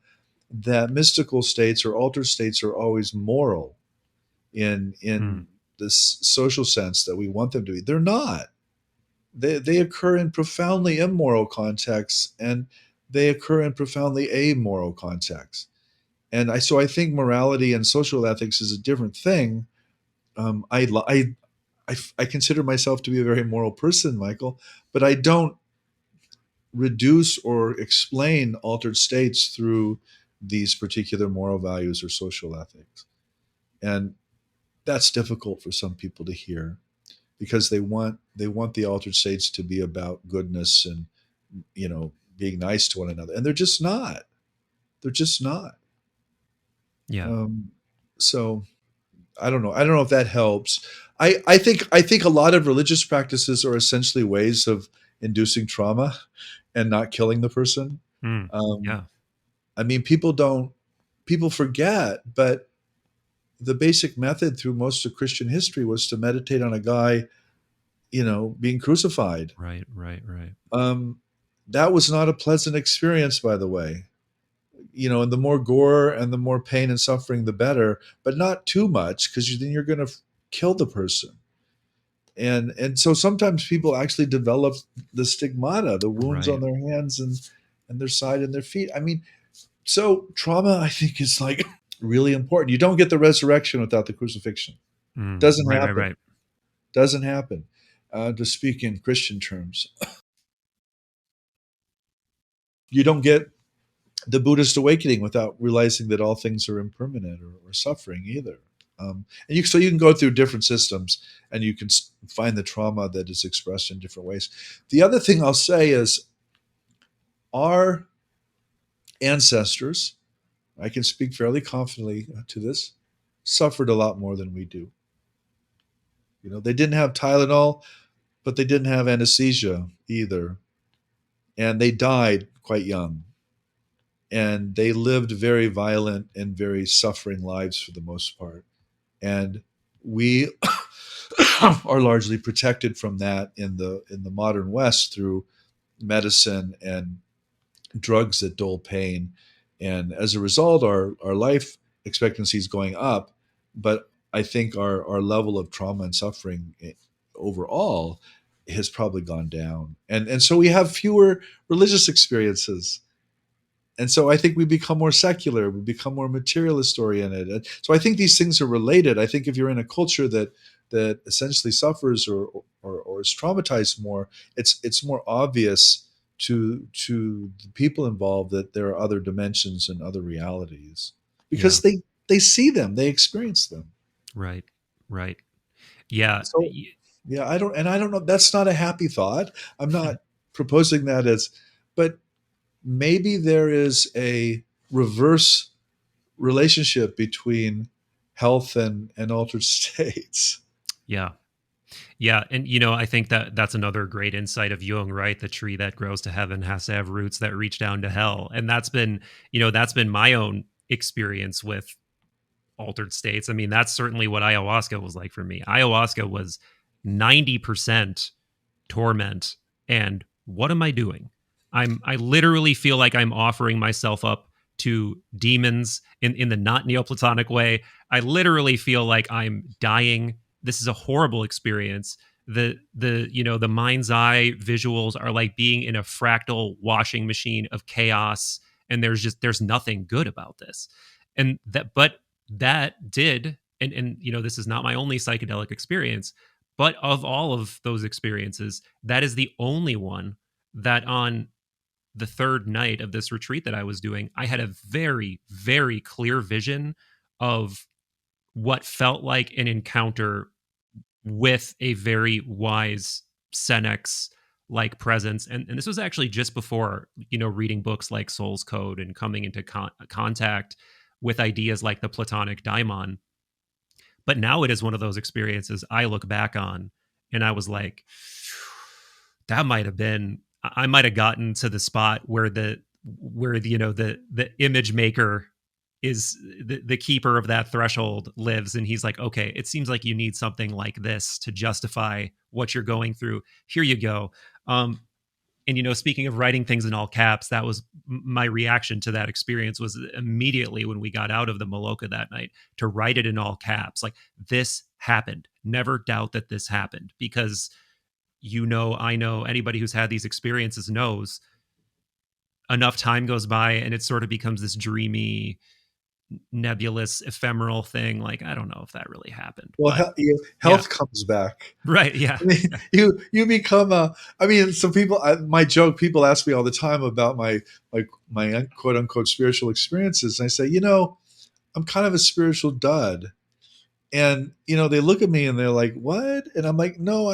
that mystical states or altered states are always moral Hmm. in this social sense that we want them to be. They're not. They occur in profoundly immoral contexts, and they occur in profoundly amoral contexts. So I think morality and social ethics is a different thing. I consider myself to be a very moral person, Michael, but I don't reduce or explain altered states through these particular moral values or social ethics. And that's difficult for some people to hear because they want the altered states to be about goodness and being nice to one another, and they're just not. They're just not. Yeah. So I don't know. I don't know if that helps. I think a lot of religious practices are essentially ways of inducing trauma and not killing the person. Mm. Um, Yeah. I mean, people forget, but the basic method through most of Christian history was to meditate on a guy, being crucified. Right. Right. Right. Um, that was not a pleasant experience, by the way. And the more gore and the more pain and suffering, the better, but not too much, because then you're going to kill the person. And so sometimes people actually develop the stigmata, the wounds on Right. their hands and their side and their feet. I mean, so trauma, I think, is like really important. You don't get the resurrection without the crucifixion. Doesn't Right. Right. happen. Right. Doesn't happen. To speak in Christian terms, you don't get the Buddhist awakening without realizing that all things are impermanent or suffering either. So you can go through different systems and you can find the trauma that is expressed in different ways. The other thing I'll say is our ancestors, I can speak fairly confidently to this, suffered a lot more than we do. They didn't have Tylenol, but they didn't have anesthesia either. And they died quite young. And they lived very violent and very suffering lives for the most part. And we are largely protected from that in the modern West through medicine and drugs that dull pain. And as a result, our life expectancy is going up, but I think our level of trauma and suffering overall has probably gone down. And so we have fewer religious experiences. And so I think we become more secular, we become more materialist oriented. And so I think these things are related. I think if you're in a culture that essentially suffers or is traumatized more, it's more obvious to the people involved that there are other dimensions and other realities, Yeah. because they see them, they experience them. Right. Right. Yeah. So yeah, I don't know. That's not a happy thought. I'm not proposing that but maybe there is a reverse relationship between health and altered states. Yeah. Yeah, and I think that that's another great insight of Jung, right? The tree that grows to heaven has to have roots that reach down to hell, and that's been my own experience with altered states. I mean, that's certainly what ayahuasca was like for me. Ayahuasca was 90% torment, and what am I doing? I literally feel like I'm offering myself up to demons in the not Neoplatonic way. I literally feel like I'm dying. This is a horrible experience. The mind's eye visuals are like being in a fractal washing machine of chaos, and there's nothing good about this. And that did, and this is not my only psychedelic experience, but of all of those experiences, that is the only one that on the third night of this retreat that I was doing, I had a very, very clear vision of what felt like an encounter with a very wise Senex like presence. And this was actually just before, reading books like Soul's Code and coming into contact with ideas like the Platonic daimon. But now it is one of those experiences I look back on and I was like, that might have been, I might have gotten to the spot where the image maker is the keeper of that threshold lives, and he's like, okay, it seems like you need something like this to justify what you're going through. Here you go. And speaking of writing things in all caps, that was my reaction to that experience, was immediately when we got out of the Maloka that night to write it in all caps, like, this happened, never doubt that this happened, because I know, anybody who's had these experiences knows, enough time goes by and it sort of becomes this dreamy, nebulous, ephemeral thing. Like, I don't know if that really happened, Well, but yeah. health comes back. Right. Yeah. I mean, you become I mean, some people. My joke. People ask me all the time about my quote unquote spiritual experiences, and I say, I'm kind of a spiritual dud. And they look at me and they're like, "What?" And I'm like, "No,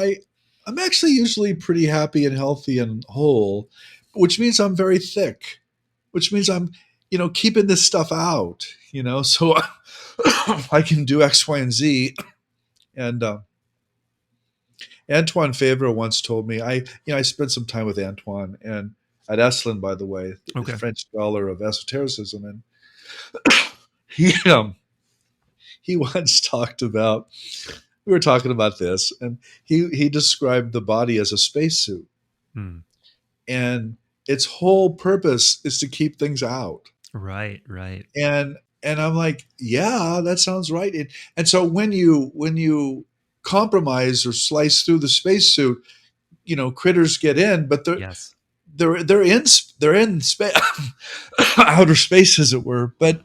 I'm actually usually pretty happy and healthy and whole, which means I'm very thick, which means I'm, keeping this stuff out, so I can do X, Y, and Z. And Antoine Favre once told me, I spent some time with Antoine and at Esalen, by the way, the Okay. French scholar of esotericism, and he he once talked about, we were talking about this, and he described the body as a spacesuit, Hmm. and its whole purpose is to keep things out. Right, right. And I'm like, yeah, that sounds right. And so when you compromise or slice through the spacesuit, critters get in, but Yes. they're in outer space, as it were. But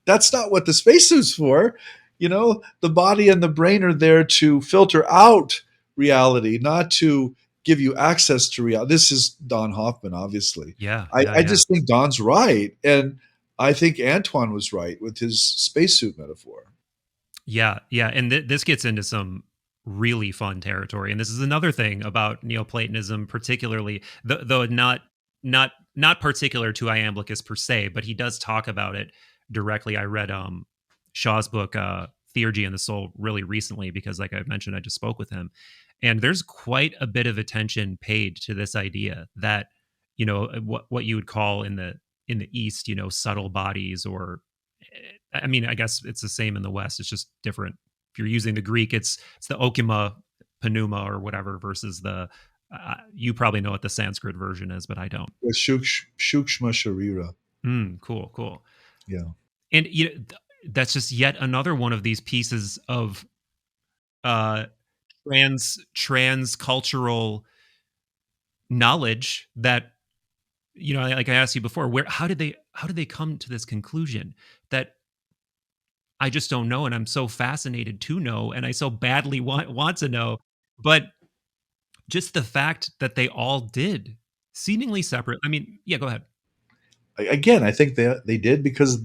that's not what the spacesuit's for. The body and the brain are there to filter out reality, not to give you access to reality. This is Don Hoffman, obviously. Yeah, I, yeah, I yeah. just think Don's right. And I think Antoine was right with his spacesuit metaphor. Yeah, yeah, and this gets into some really fun territory, and this is another thing about Neoplatonism, particularly, though not particular to Iamblichus per se, but he does talk about it directly. I read Shaw's book, Theurgy and the Soul, really recently because, like I mentioned, I just spoke with him, and there's quite a bit of attention paid to this idea that what you would call in the East, subtle bodies or I mean, I guess it's the same in the West. It's just different. If you're using the Greek, it's the okima, pneuma, or whatever versus the. You probably know what the Sanskrit version is, but I don't. With Shukshma Sharira. Cool, cool. Yeah. And that's just yet another one of these pieces of uh, trans cultural knowledge that like I asked you before. Where how did they come to this conclusion that I just don't know, and I'm so fascinated to know, and I so badly want to know. But just the fact that they all did, seemingly separate. I mean, yeah, go ahead. Again, I think they did because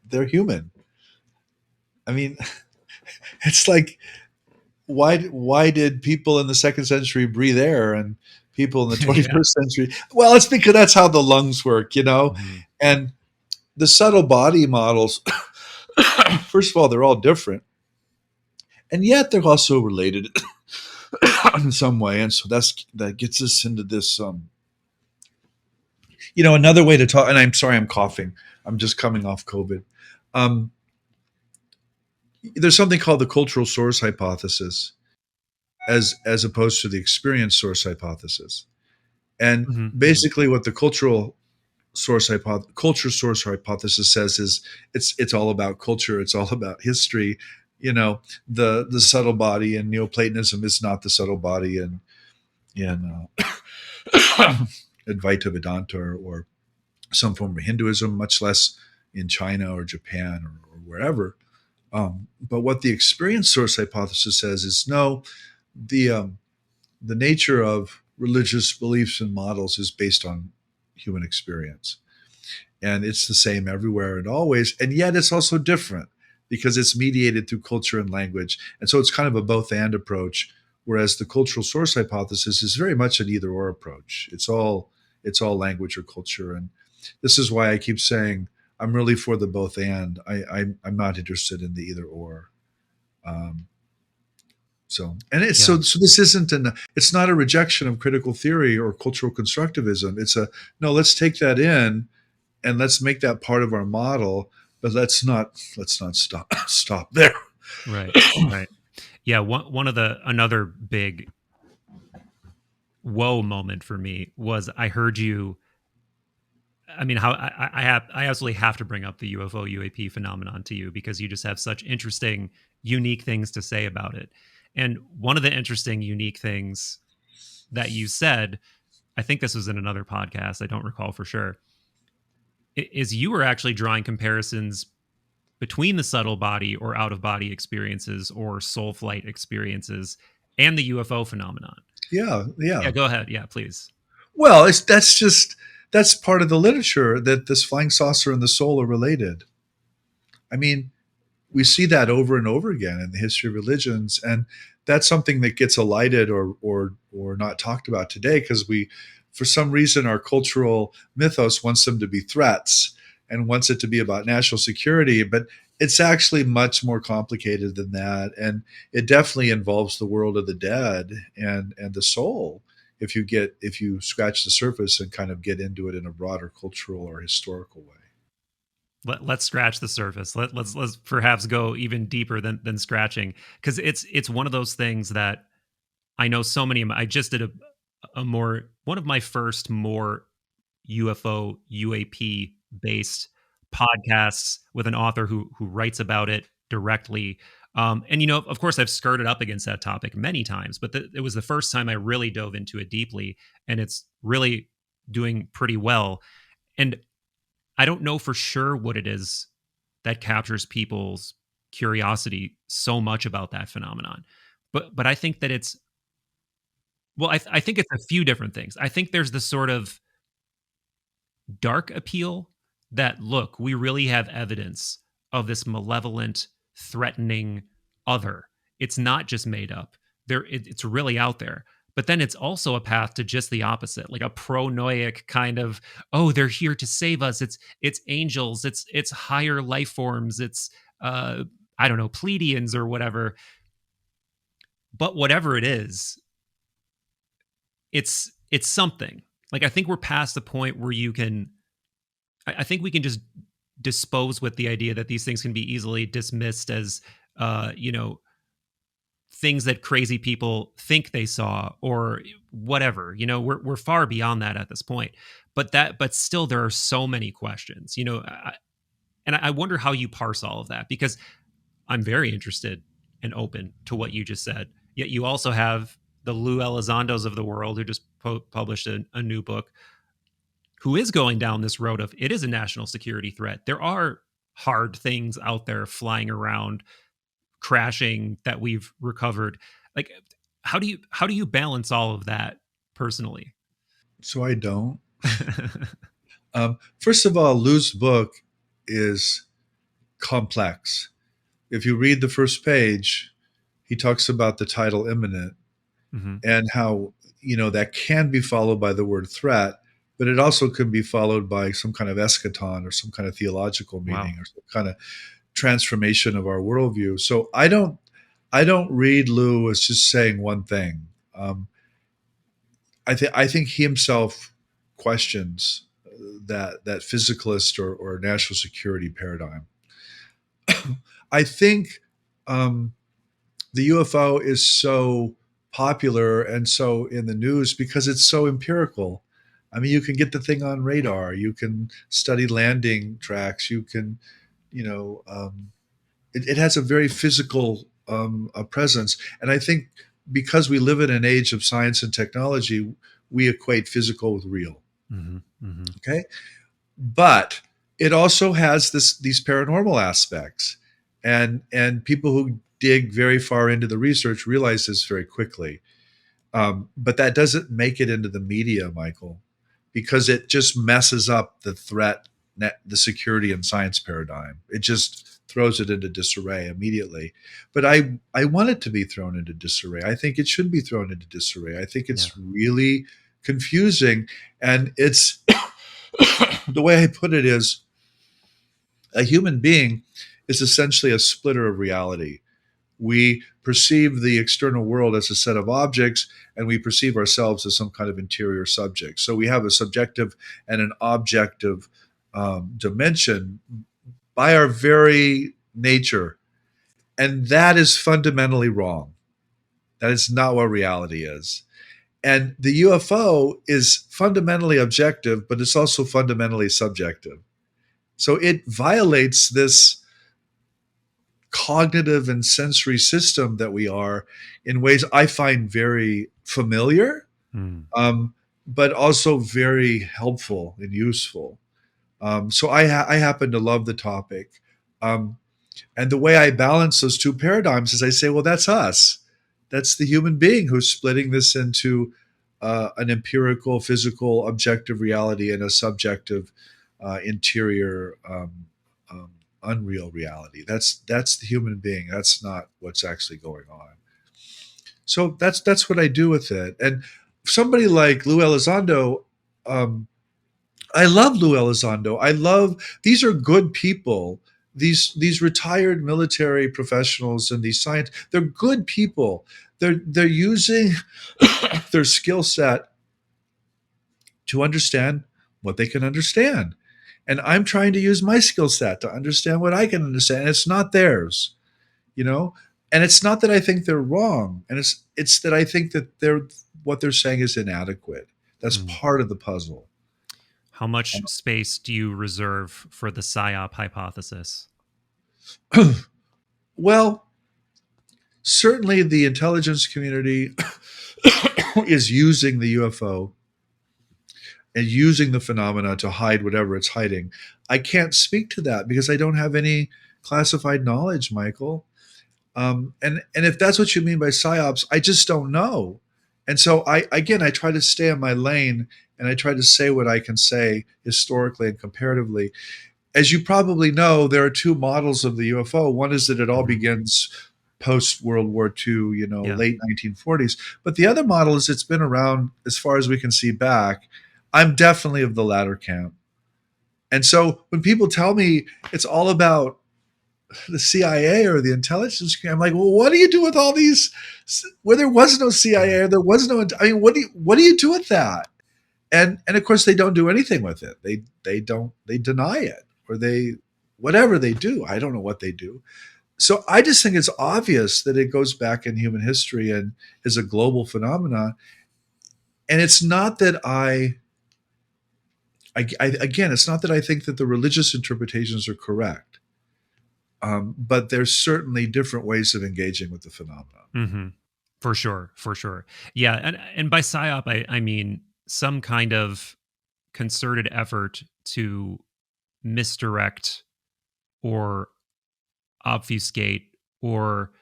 they're human. I mean, it's like, why did people in the second century breathe air and people in the Yeah. 21st century? Well, it's because that's how the lungs work. Mhm. And the subtle body models, first of all, they're all different, and yet they're also related in some way. And so that gets us into this. Another way to talk. And I'm sorry, I'm coughing. I'm just coming off COVID. Um, there's something called the cultural source hypothesis, as opposed to the experience source hypothesis. And Mhm. Mhm. basically, what the culture source hypothesis says is it's all about culture, it's all about history. The subtle body in Neoplatonism is not the subtle body in Advaita Vedanta or some form of Hinduism, much less in China or Japan or wherever. But what the experience source hypothesis says is no, the the nature of religious beliefs and models is based on human experience. And it's the same everywhere and always. And yet it's also different because it's mediated through culture and language. And so it's kind of a both and approach, whereas the cultural source hypothesis is very much an either or approach. It's all language or culture. And this is why I keep saying I'm really for the both and. I'm not interested in the either or. Um, and it's Yeah. so this isn't it's not a rejection of critical theory or cultural constructivism. It's a no, let's take that in and let's make that part of our model, but let's not stop there. Right. Right. Yeah. One of the another big whoa moment for me was I heard you. I mean, how I absolutely have to bring up the UFO UAP phenomenon to you because you just have such interesting, unique things to say about it. And one of the interesting, unique things that you said, I think this was in another podcast, I don't recall for sure, is you were actually drawing comparisons between the subtle body or out of body experiences or soul flight experiences and the UFO phenomenon. Yeah, Yeah, yeah. go ahead. Yeah, please. Well, that's part of the literature that this flying saucer and the soul are related. I mean, we see that over and over again in the history of religions, and that's something that gets elided or not talked about today because for some reason, our cultural mythos wants them to be threats and wants it to be about national security. But it's actually much more complicated than that. And it definitely involves the world of the dead and the soul if you scratch the surface and kind of get into it in a broader cultural or historical way. Let's scratch the surface. Let's perhaps go even deeper than scratching, because it's one of those things that I know so many. I just did a more one of my first more UFO UAP based podcasts with an author who writes about it directly. And of course, I've skirted up against that topic many times, but it was the first time I really dove into it deeply, and it's really doing pretty well. And I don't know for sure what it is that captures people's curiosity so much about that phenomenon, but I think that it's well, I think it's a few different things. I think there's the sort of dark appeal that, look, we really have evidence of this malevolent, threatening other. It's not just made up. It's really out there. But then it's also a path to just the opposite, like a pronoic kind of, oh, they're here to save us. It's angels. It's higher life forms. It's I don't know, Pleiadians or whatever. But whatever it is, it's something. Like, I think we're past the point where you can I think we can just dispose with the idea that these things can be easily dismissed as you know, things that crazy people think they saw or whatever. We're far beyond that at this point. But still there are so many questions. And I wonder how you parse all of that, because I'm very interested and open to what you just said. Yet you also have the Lou Elizondos of the world who just published a new book, who is going down this road of it is a national security threat. There are hard things out there flying around, crashing, that we've recovered. Like, how do you balance all of that personally? So I don't. First of all, Lou's book is complex. If you read the first page, he talks about the title imminent Hmm. and how that can be followed by the word threat, but it also can be followed by some kind of eschaton or some kind of theological Wow. meaning or some kind of transformation of our worldview. So I don't read Lou as just saying one thing. I think he himself questions that physicalist or national security paradigm. I think um, the UFO is so popular and so in the news because it's so empirical. I mean, you can get the thing on radar. You can study landing tracks. You can, you know, it has a very physical a presence. And I think because we live in an age of science and technology, we equate physical with real. Hmm. Hmm. Okay, but it also has these paranormal aspects, and people who dig very far into the research realize this very quickly. But that doesn't make it into the media, Michael, because it just messes up the threat, the security and science paradigm. It just throws it into disarray immediately. But I want it to be thrown into disarray. I think it should be thrown into disarray. I think Yeah. it's really confusing, and it's the way I put it is a human being is essentially a splitter of reality. We perceive the external world as a set of objects, and we perceive ourselves as some kind of interior subject. So we have a subjective and an objective dimension by our very nature. And that is fundamentally wrong. That is not what reality is. And the UFO is fundamentally objective, but it's also fundamentally subjective. So it violates this cognitive and sensory system that we are in ways I find very familiar, Mm. um, but also very helpful and useful. So I happen to love the topic. Um, and the way I balance those two paradigms is I say, well, that's us. That's the human being who's splitting this into an empirical, physical, objective reality and a subjective, interior, um, unreal reality. That's the human being. That's not what's actually going on. So that's what I do with it. And somebody like Lou Elizondo, um, I love Lou Elizondo. I love these are good people. These retired military professionals and these science, they're good people. They're using their skill set to understand what they can understand. And I'm trying to use my skill set to understand what I can understand. And it's not theirs, you know? And it's not that I think they're wrong. And it's that I think that what they're saying is inadequate. That's Mm. part of the puzzle. How much space do you reserve for the psyop hypothesis? Well, certainly the intelligence community is using the UFO and using the phenomena to hide whatever it's hiding. I can't speak to that because I don't have any classified knowledge, Michael. And if that's what you mean by psyops, I just don't know. And so I try to stay in my lane and I try to say what I can say historically and comparatively. As you probably know, there are two models of the UFO. One is that it all Mhm. begins post World War II, Yeah. late 1940s. But the other model is it's been around as far as we can see back. I'm definitely of the latter camp. And so when people tell me it's all about the CIA or the intelligence community, I'm like, well, what do you do with all these? Where there was no CIA, or there was no. I mean, what do you do with that? And of course, they don't do anything with it. They deny it or they whatever they do. I don't know what they do. So I just think it's obvious that it goes back in human history and is a global phenomenon. And it's not that again, it's not that I think that the religious interpretations are correct. But there's certainly different ways of engaging with the phenomenon. Mm-hmm. For sure. For sure. Yeah. And by psyop, I mean some kind of concerted effort to misdirect or obfuscate or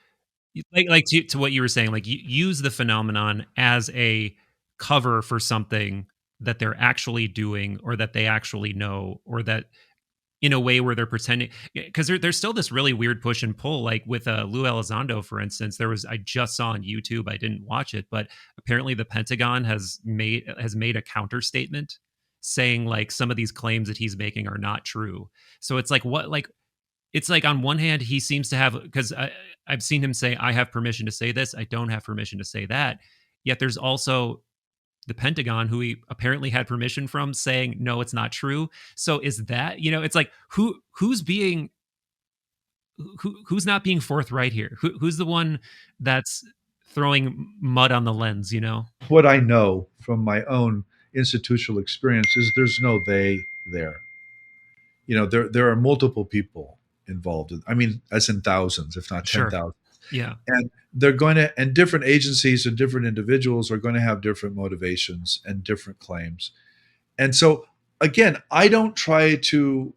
like to what you were saying, like use the phenomenon as a cover for something that they're actually doing or that they actually know or that in a way where they're pretending because there's still this really weird push and pull like with Lou Elizondo, for instance. There was, I just saw on YouTube, I didn't watch it, but apparently the Pentagon has made a counter statement saying like some of these claims that he's making are not true. So it's like what like it's like on one hand he seems to have, because I've seen him say I have permission to say this, I don't have permission to say that, yet there's also the Pentagon, who he apparently had permission from, saying no, it's not true. So is that, it's like who's not being forthright here? Who's the one that's throwing mud on the lens? What I know from my own institutional experience is there's no they there. There are multiple people involved. I mean, as in thousands, if not Sure. 10,000. Yeah. And and different agencies and different individuals are going to have different motivations and different claims. And so again, I don't try to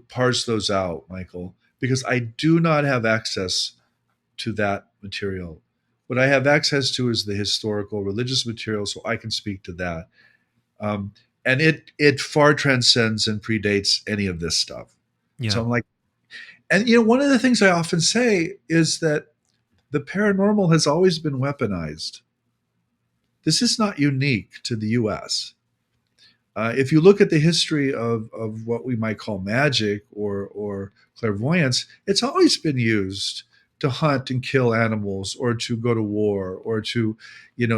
parse those out, Michael, because I do not have access to that material. What I have access to is the historical religious material, so I can speak to that. Um, and it far transcends and predates any of this stuff. So Yeah. I'm like, and one of the things I often say is that the paranormal has always been weaponized. This is not unique to the U.S. If you look at the history of what we might call magic or clairvoyance, it's always been used to hunt and kill animals or to go to war or to,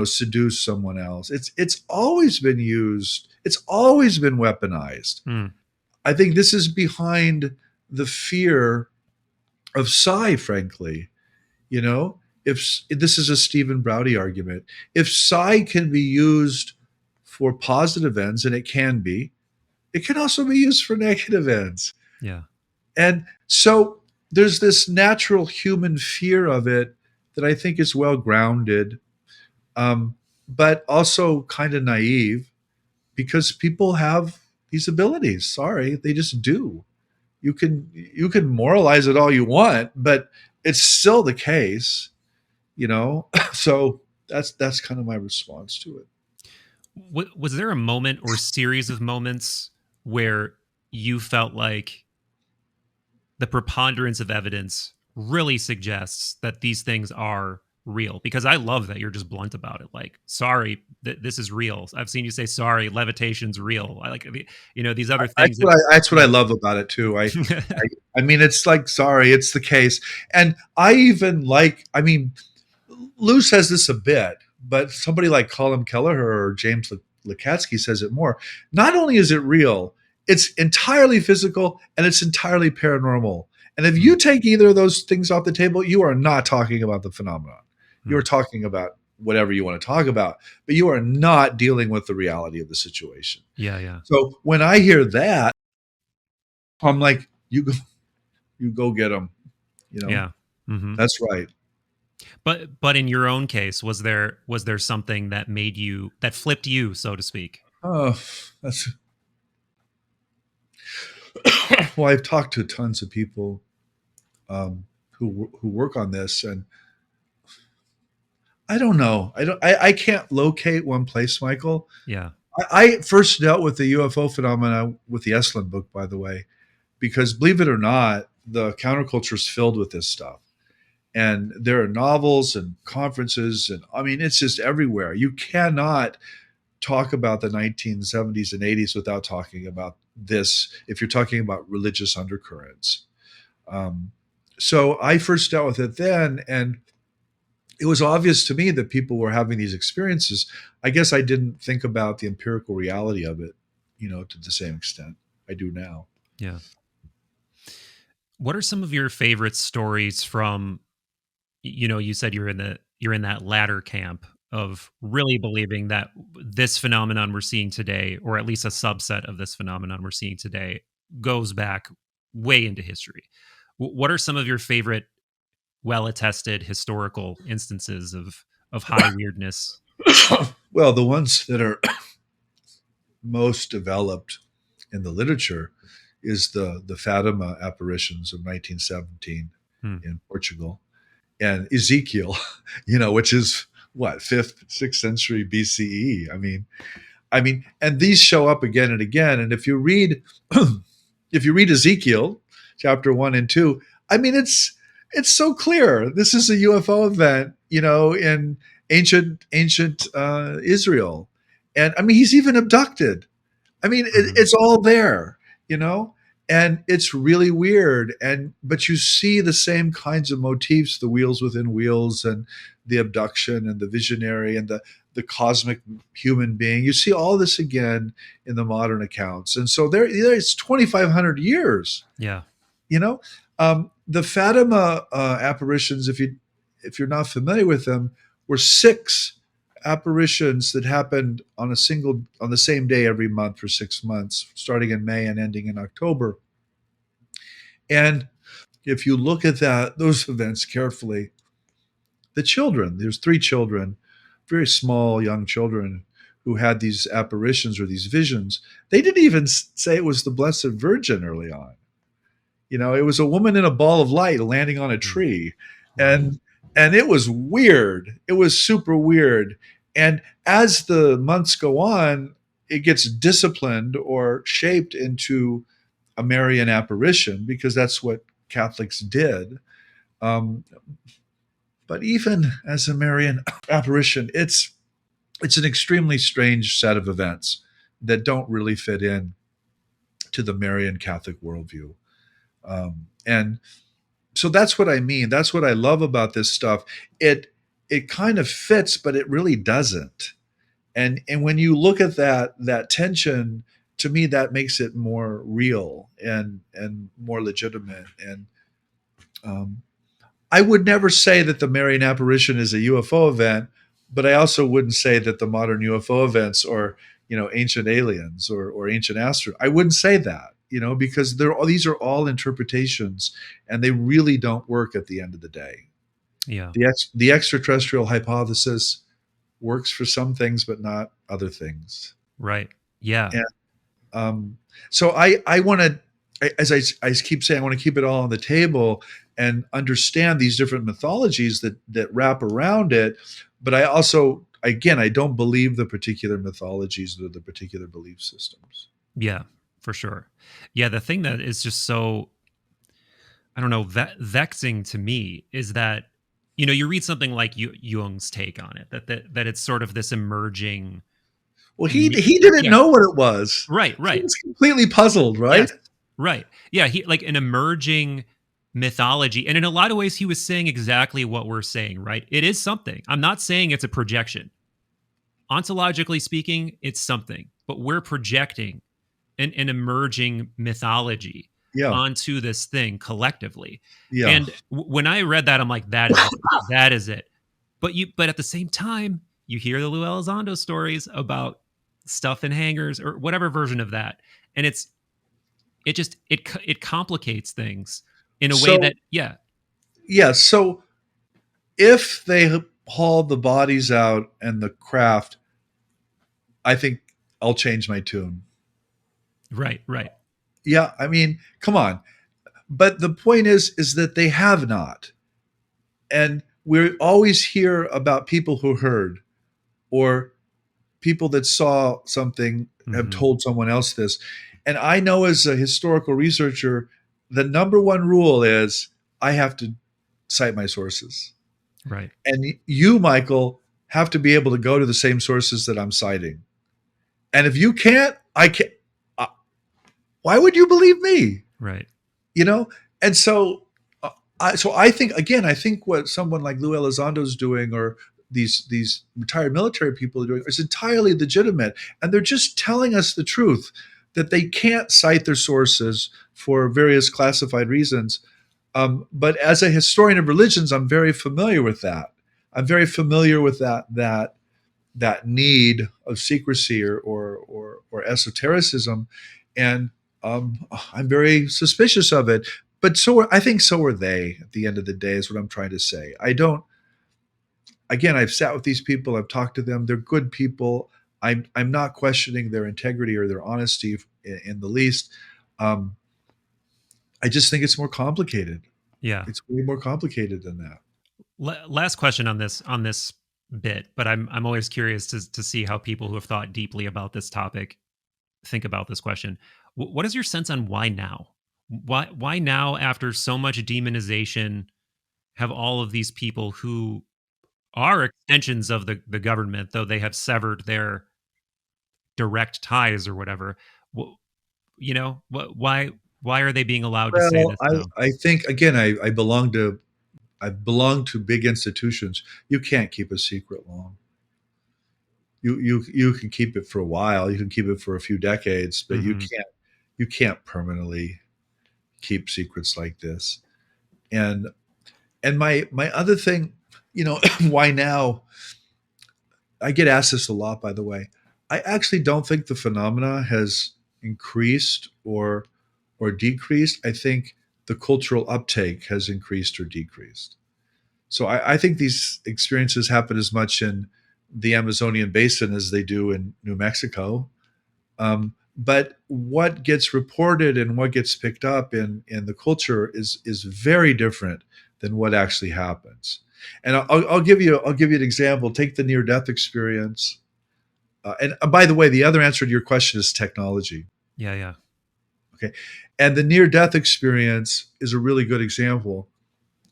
seduce someone else. It's always been used. It's always been weaponized. Mm. I think this is behind the fear of psi, frankly. If this is a Stephen Browdy argument, if psi can be used for positive ends, and it can also be used for negative ends. Yeah. And so there's this natural human fear of it that I think is well grounded, but also kind of naive because people have these abilities. Sorry, they just do. You can moralize it all you want, but it's still the case, So that's kind of my response to it. Was there a moment or series of moments where you felt like the preponderance of evidence really suggests that these things are real? Because I love that you're just blunt about it. Like, sorry, this is real. I've seen you say sorry, levitation's real. I like, these other things that, That's what I yeah. love about it too. I mean, it's like, sorry, it's the case. And I even like, I mean, Lou says this a bit, but somebody like Colin Kelleher or James Lukatsky says it more. Not only is it real, it's entirely physical and it's entirely paranormal. And if Hmm. you take either of those things off the table, you are not talking about the phenomenon. You Hmm. are talking about whatever you want to talk about, but you are not dealing with the reality of the situation. Yeah, yeah, So when I hear that, I'm like, you go get them. You know, yeah. Hmm. that's right. But in your own case, was there something that made you, that flipped you, so to speak? Oh, that's well. I've talked to tons of people who work on this, and I don't know. I can't locate one place, Michael. Yeah. I first dealt with the UFO phenomena with the Estlin book, by the way, because believe it or not, the counterculture is filled with this stuff. And there are novels and conferences, and I mean, it's just everywhere. You cannot talk about the 1970s and 80s without talking about this if you're talking about religious undercurrents. Um, so I first dealt with it then, and it was obvious to me that people were having these experiences. I guess I didn't think about the empirical reality of it, to the same extent I do now. Yeah. What are some of your favorite stories from, you said you're in that latter camp of really believing that this phenomenon we're seeing today, or at least a subset of this phenomenon we're seeing today, goes back way into history. What are some of your favorite well attested historical instances of high weirdness? Well, the ones that are most developed in the literature is the Fatima apparitions of 1917 Hmm. in Portugal, and Ezekiel, which is what, fifth, sixth century BCE. I mean, and these show up again and again. And if you read, if you read Ezekiel, chapter 1 and 2, I mean, it's so clear. This is a UFO event, in ancient Israel, and I mean, he's even abducted. I mean, Hmm. it's all there, you know, and it's really weird. And but you see the same kinds of motifs: the wheels within wheels, and the abduction, and the visionary, and the cosmic human being. You see all this again in the modern accounts, and so it's 2,500 years. Yeah. You know, the Fatima apparitions, if you're not familiar with them, were six apparitions that happened on the same day every month for 6 months, starting in May and ending in October. And if you look at those events carefully, there's three children, very small young children who had these apparitions or these visions. They didn't even say it was the Blessed Virgin early on. It was a woman in a ball of light landing on a Hmm. tree, Wow. and it was weird. It was super weird. And as the months go on, it gets disciplined or shaped into a Marian apparition because that's what Catholics did. Um, but even as a Marian apparition, it's an extremely strange set of events that don't really fit in to the Marian Catholic worldview. And so that's what I mean. That's what I love about this stuff. It kind of fits, but it really doesn't. And when you look at that tension, to me, that makes it more real and more legitimate. And um, I would never say that the Marian apparition is a UFO event, but I also wouldn't say that the modern UFO events are, ancient aliens or ancient astronauts. I wouldn't say that, because these are all interpretations, and they really don't work at the end of the day. Yeah. The extraterrestrial hypothesis works for some things, but not other things. Right. Yeah. And so I want to, as I keep saying, I want to keep it all on the table and understand these different mythologies that wrap around it. But I also, again, I don't believe the particular mythologies or the particular belief systems. Yeah. For sure. Yeah. The thing that is just so, I don't know, vexing to me is that, you read something like Jung's take on it, that it's sort of this emerging. Well, he didn't Yeah, know what it was. right, He right. was completely puzzled, right? Yes, right. Yeah, he like an emerging mythology, and in a lot of ways, he was saying exactly what we're saying. Right? It is something. I'm not saying it's a projection. Ontologically speaking, it's something, but we're projecting an emerging mythology Yeah, onto this thing collectively. yeah. And when I read that, I'm like, that is it. That is it. But at the same time, you hear the Lou Elizondo stories about stuff in hangars or whatever version of that, and it complicates things in a way So that, yeah, yeah, so if they haul the bodies out and the craft, I think I'll change my tune. right, right. Yeah, I mean, come on. But the point is that they have not. And we always hear about people who heard, or people that saw something have Hmm. told someone else this. And I know as a historical researcher, the number one rule is I have to cite my sources. Right, And you, Michael, have to be able to go to the same sources that I'm citing. And if you can't, I can't. Uh, why would you believe me? right. You know? And so, I think again, I think what someone like Lou Elizondo's doing, or these retired military people are doing, is entirely legitimate, and they're just telling us the truth that they can't cite their sources for various classified reasons. But as a historian of religions, I'm very familiar with that. I'm very familiar with that need of secrecy, or esotericism, and I'm very suspicious of it. But I think so are they. At the end of the day, is what I'm trying to say. I don't. Again, I've sat with these people. I've talked to them. They're good people. I'm not questioning their integrity or their honesty in the least. Um, I just think it's more complicated. Yeah. It's way more complicated than that. Last question on this bit, but I'm always curious to see how people who have thought deeply about this topic think about this question. What is your sense on why now? Why now, after so much demonization, have all of these people who are extensions of the government, though they have severed their direct ties or whatever? Why are they being allowed to say Well, this now? I think again, I belong to big institutions. You can't keep a secret long. You can keep it for a while. You can keep it for a few decades, but Hmm. you can't permanently keep secrets like this. And my other thing, why now? I get asked this a lot, by the way. I actually don't think the phenomena has increased or decreased. I think the cultural uptake has increased or decreased. So I think these experiences happen as much in the Amazonian basin as they do in New Mexico. But what gets reported and what gets picked up in the culture is very different than what actually happens. And I'll give you an example. Take the near death experience. And by the way, the other answer to your question is technology. Yeah, yeah. Okay, and the near death experience is a really good example.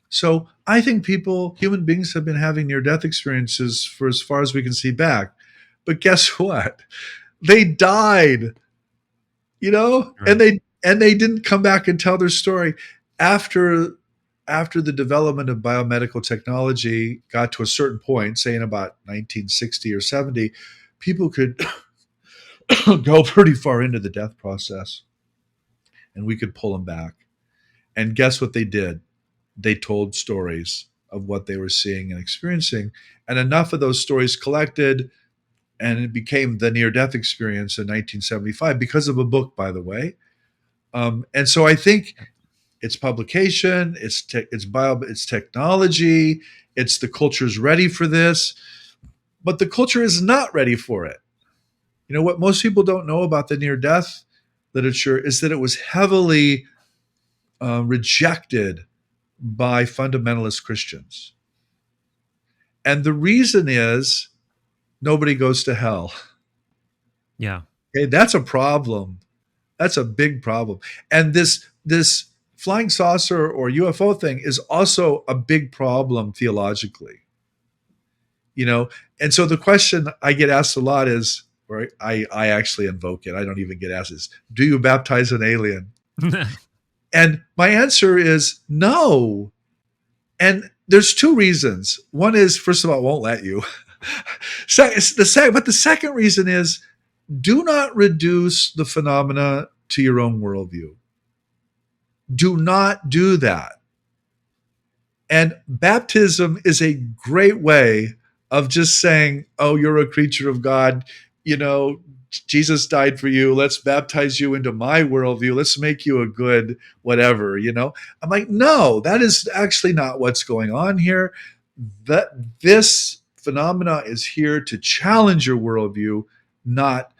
So I think human beings, have been having near death experiences for as far as we can see back. But guess what? They died, and Right. they didn't come back and tell their story after the development of biomedical technology got to a certain point, say in about 1960 or 70, people could go pretty far into the death process, and we could pull them back. And guess what they did? They told stories of what they were seeing and experiencing. And enough of those stories collected, and it became the near death experience in 1975 because of a book, by the way. And so I think it's publication, it's technology, it's the culture's ready for this, but the culture is not ready for it. What most people don't know about the near death literature is that it was heavily rejected by fundamentalist Christians. And the reason is nobody goes to hell. Yeah. Okay, that's a problem. That's a big problem. And this flying saucer or UFO thing is also a big problem theologically, you know. And so the question I get asked a lot is, or I actually invoke it, I don't even get asked, is, do you baptize an alien? And my answer is no. And there's two reasons. One is, first of all, it won't let you. But the second reason is, do not reduce the phenomena to your own worldview. Do not do that. And baptism is a great way of just saying, oh, you're a creature of God. You know, Jesus died for you. Let's baptize you into my worldview. Let's make you a good whatever, you know? I'm like, no, that is actually not what's going on here. That this phenomena is here to challenge your worldview, not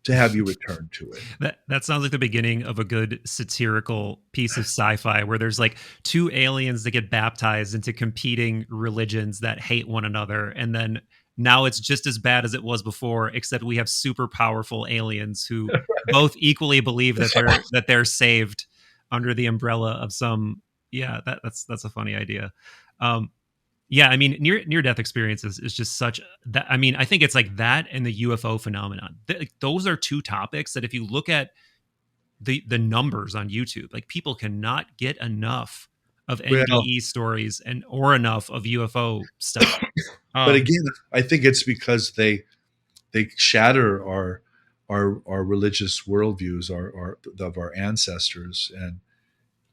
to have you return to it. That sounds like the beginning of a good satirical piece of sci-fi where there's like two aliens that get baptized into competing religions that hate one another, and then now it's just as bad as it was before, except we have super powerful aliens who both equally believe that they're saved under the umbrella of some. Yeah, that's a funny idea. Yeah, I mean, near death experiences is just such that. I mean, I think it's like that and the UFO phenomenon. Those are two topics that, if you look at the numbers on YouTube, like, people cannot get enough of Well, NDE stories or enough of UFO stuff. but again, I think it's because they shatter our religious worldviews, our of our ancestors, and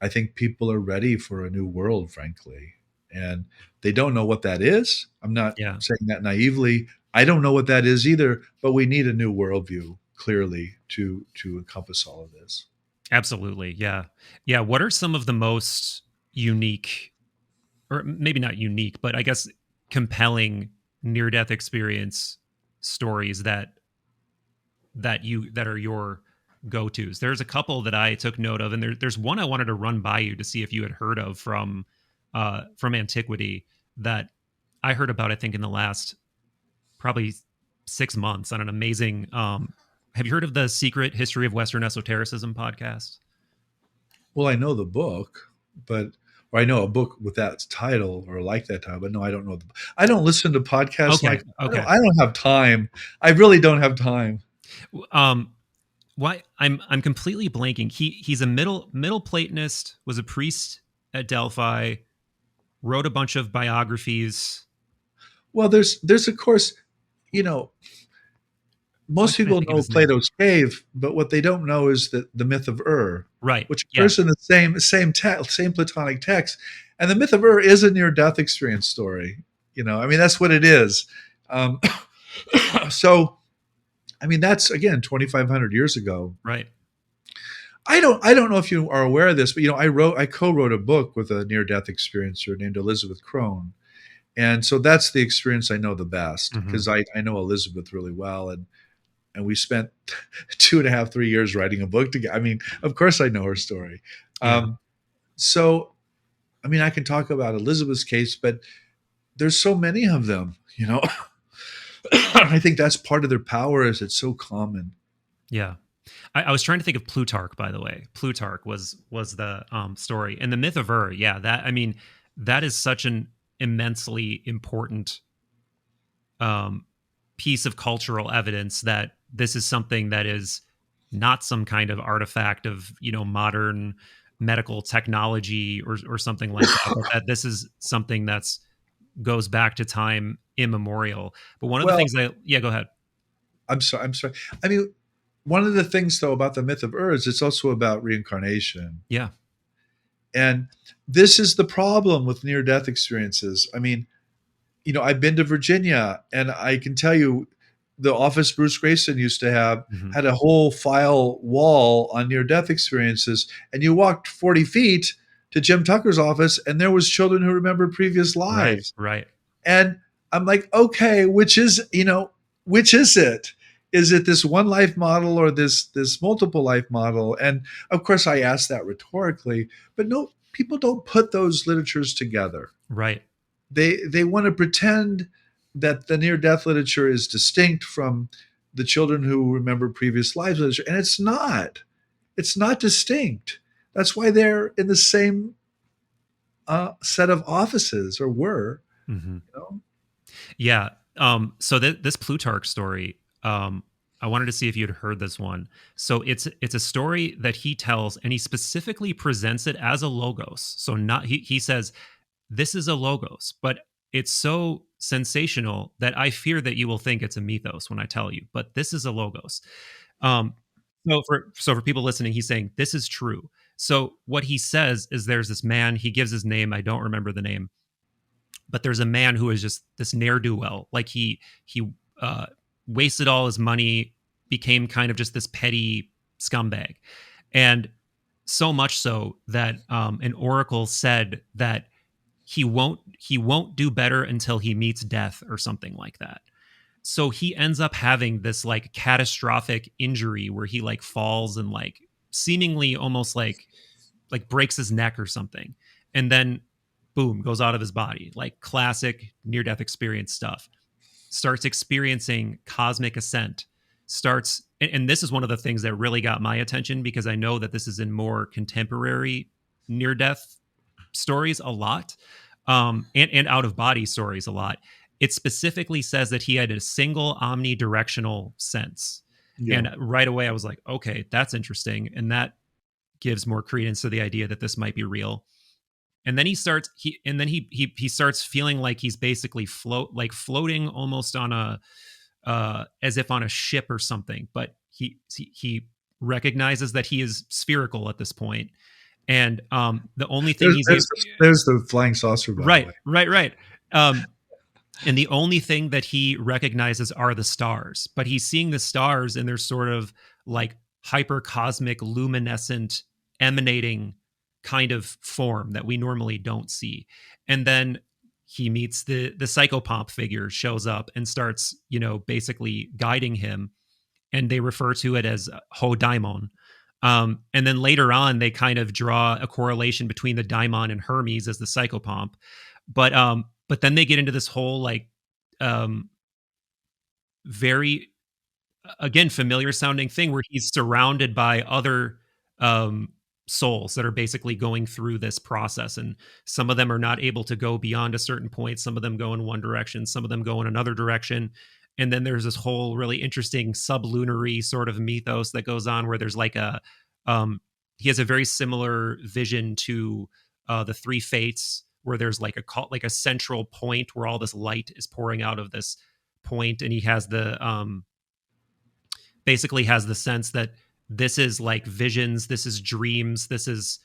I think people are ready for a new world, frankly, and they don't know what that is. I'm not Yeah, saying that naively. I don't know what that is either, but we need a new worldview, clearly, to encompass all of this. absolutely. Yeah, yeah. What are some of the most unique, or maybe not unique, but I guess compelling near death experience stories that are your go-tos? There's a couple that I took note of, and there's one I wanted to run by you to see if you had heard of from antiquity that I heard about, I think, in the last probably 6 months on an amazing. Have you heard of the Secret History of Western Esotericism podcast? Well, I know the book, but or I know a book with that title or like that title, but no, I don't know. I don't listen to podcasts, Okay, Mike. okay. I don't have time. I really don't have time. Um, why I'm completely blanking. He's a middle Platonist, was a priest at Delphi, wrote a bunch of biographies. Well, there's of course, you know, Why most can't I people think of know his name? Plato's cave, but what they don't know is that the myth of Right. which Yeah. occurs in the same Platonic text, and the myth of is a near-death experience story. You know, I mean, that's what it is. Um, so, I mean, that's again 2,500 years ago. Right. I don't know if you are aware of this, but you know, I co-wrote a book with a near-death experiencer named Elizabeth Crone, and so that's the experience I know the best Hmm. because I know Elizabeth really well, and we spent 2.5, 3 years writing a book together. I mean, of course, I know her story. Yeah. So, I mean, I can talk about Elizabeth's case, but there's so many of them. You know, I think that's part of their power is it's so common. Yeah. I was trying to think of Plutarch, by the way. Plutarch was the story, and the myth of Yeah, that, I mean, that is such an immensely important um, piece of cultural evidence that this is something that is not some kind of artifact of, modern medical technology or something like that, but that this is something that's goes back to time immemorial. But one of the Well, things yeah, go ahead. I'm sorry. I'm sorry. I mean, one of the things though about the myth of is it's also about reincarnation, Yeah. and this is the problem with near-death experiences. I mean, you know, I've been to Virginia, and I can tell you, the office Bruce Grayson used to have Hmm. had a whole file wall on near-death experiences, and you walked 40 feet to Jim Tucker's office, and there was children who remembered previous Right. lives. Right. And I'm like, okay, which is it? Is it this one life model or this multiple life model? And of course, I asked that rhetorically, but no, people don't put those literatures together. Right. They want to pretend that the near death literature is distinct from the children who remember previous lives literature, and it's not. It's not distinct. That's why they're in the same set of offices, or were. Mm-hmm. You know? Yeah. So this Plutarch story, I wanted to see if you'd heard this one. So it's a story that he tells, and he specifically presents it as a logos. So not he says this is a logos, but it's so sensational that I fear that you will think it's a mythos when I tell you. But this is a logos. Um, so for people listening, he's saying this is true. So what he says is there's this man. He gives his name. I don't remember the name, but there's a man who is just this ne'er do well. Like he uh, wasted all his money, became kind of just this petty scumbag, and so much so that an oracle said that he won't do better until he meets death or something like that. So he ends up having this like catastrophic injury where he like falls and like seemingly almost like breaks his neck or something, and then boom, goes out of his body. Like classic near death experience stuff. Starts experiencing cosmic ascent. Starts and this is one of the things that really got my attention, because I know that this is in more contemporary near death stories a lot, and out of body stories a lot. It specifically says that he had a single omnidirectional sense. Yeah. And right away I was like, okay, that's interesting. And that gives more credence to the idea that this might be real. And then he starts feeling like he's basically floating almost on a as if on a ship or something, but he recognizes that he is spherical at this point. And the only thing There's, he's there's, there's the flying saucer, by the right way. right um and the only thing that he recognizes are the stars, but he's seeing the stars in their sort of like hypercosmic luminescent emanating kind of form that we normally don't see. And then he meets the psychopomp figure, shows up and starts, basically guiding him, and they refer to it as ho daimon. And then later on they kind of draw a correlation between the daimon and Hermes as the psychopomp. But then they get into this whole like um very, again, familiar sounding thing where he's surrounded by other um souls that are basically going through this process, and some of them are not able to go beyond a certain point, some of them go in one direction, some of them go in another direction. And then there's this whole really interesting sublunary sort of mythos that goes on where there's like a he has a very similar vision to the three fates, where there's like a central point where all this light is pouring out of this point, and he has the basically has the sense that this is like visions, this is dreams, this is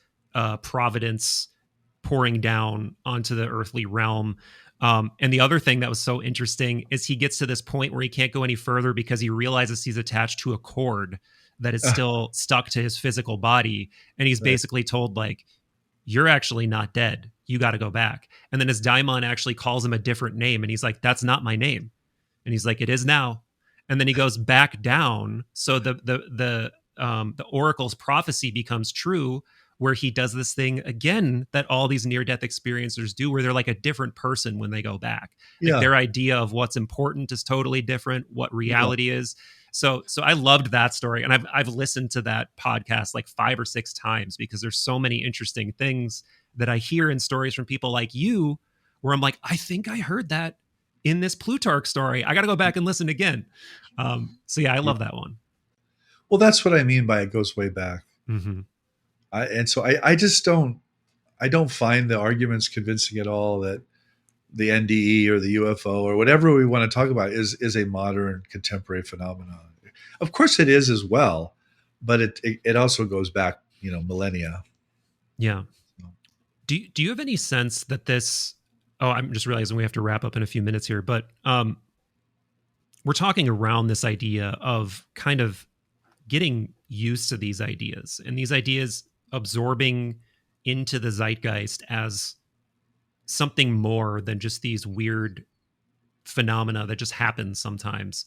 providence pouring down onto the earthly realm. And the other thing that was so interesting is he gets to this point where he can't go any further because he realizes he's attached to a cord that is still stuck to his physical body. And he's Right. basically told, like, you're actually not dead. You got to go back. And then his daimon actually calls him a different name. And he's like, that's not my name. And he's like, it is now. And then he goes back down. So the oracle's prophecy becomes true, where he does this thing again that all these near death experiencers do, where they're like a different person when they go back. Like Yeah. their idea of what's important is totally different, what Yeah. reality is. So I loved that story, and I've listened to that podcast like 5 or 6 times, because there's so many interesting things that I hear in stories from people like you, where I'm like, I think I heard that in this Plutarch story. I got to go back and listen again. So yeah, I Yeah. love that one. Well, that's what I mean by it goes way back. Mm-hmm. I just don't find the arguments convincing at all that the NDE or the UFO or whatever we want to talk about is a modern contemporary phenomenon. Of course, it is as well, but it also goes back, millennia. Yeah. Do you have any sense that this? Oh, I'm just realizing we have to wrap up in a few minutes here, but we're talking around this idea of kind of getting used to these ideas, and these ideas absorbing into the zeitgeist as something more than just these weird phenomena that just happen sometimes.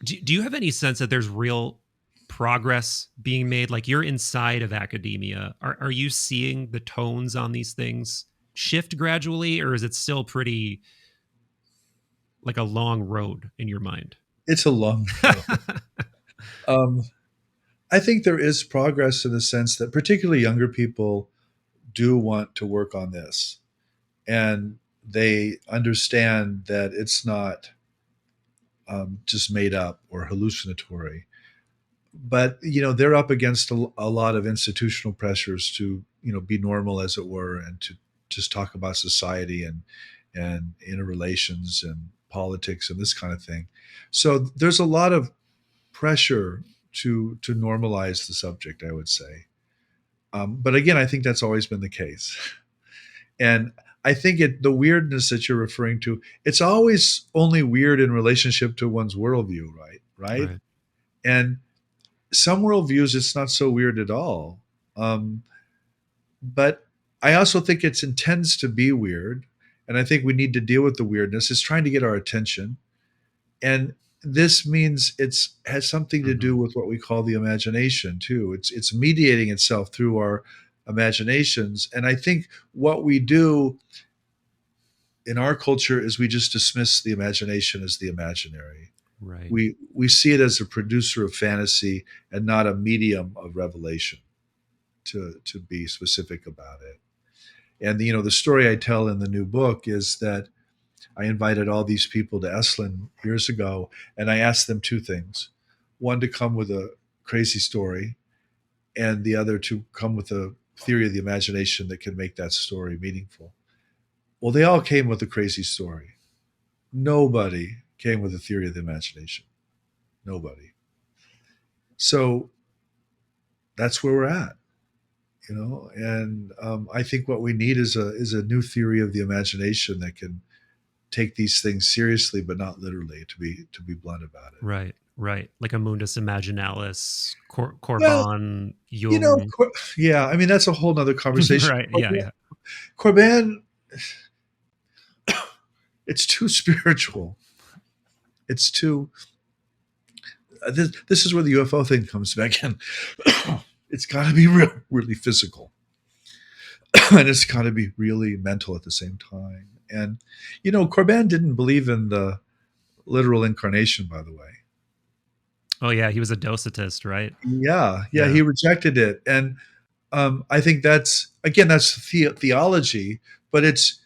Do you have any sense that there's real progress being made? Like, you're inside of academia. Are you seeing the tones on these things shift gradually, or is it still pretty like a long road in your mind? It's a long road. Um, I think there is progress in the sense that particularly younger people do want to work on this, and they understand that it's not just made up or hallucinatory. But they're up against a lot of institutional pressures to be normal, as it were, and to just talk about society and interrelations and politics and this kind of thing. So there's a lot of pressure to normalize the subject, I would say. But again, I think that's always been the case. And I think the weirdness that you're referring to, it's always only weird in relationship to one's worldview, right? Right. Right. And some worldviews, it's not so weird at all. But I also think it intends to be weird. And I think we need to deal with the weirdness. It's trying to get our attention. And this means it's has something to do Mhm. with what we call the imagination too. It's mediating itself through our imaginations. And I think what we do in our culture is we just dismiss the imagination as the imaginary. Right. We see it as a producer of fantasy and not a medium of revelation, to be specific about it. And the story I tell in the new book is that I invited all these people to Esalen years ago, and I asked them two things: one, to come with a crazy story, and the other, to come with a theory of the imagination that can make that story meaningful. Well, they all came with a crazy story. Nobody came with a theory of the imagination. Nobody. So that's where we're at. And I think what we need is a new theory of the imagination that can take these things seriously, but not literally. To be blunt about it. Right. Right. Like a mundus imaginalis, Well, Corban, Jung. yeah. I mean, that's a whole nother conversation. Right. Yeah. Yeah. Corban, it's too spiritual. It's too. This is where the UFO thing comes back in. It's got to be really physical, and it's got to be really mental at the same time. And Corban didn't believe in the literal incarnation, by the way. Oh yeah, he was a docetist, right? Yeah, Yeah. he rejected it, and I think that's theology, but it's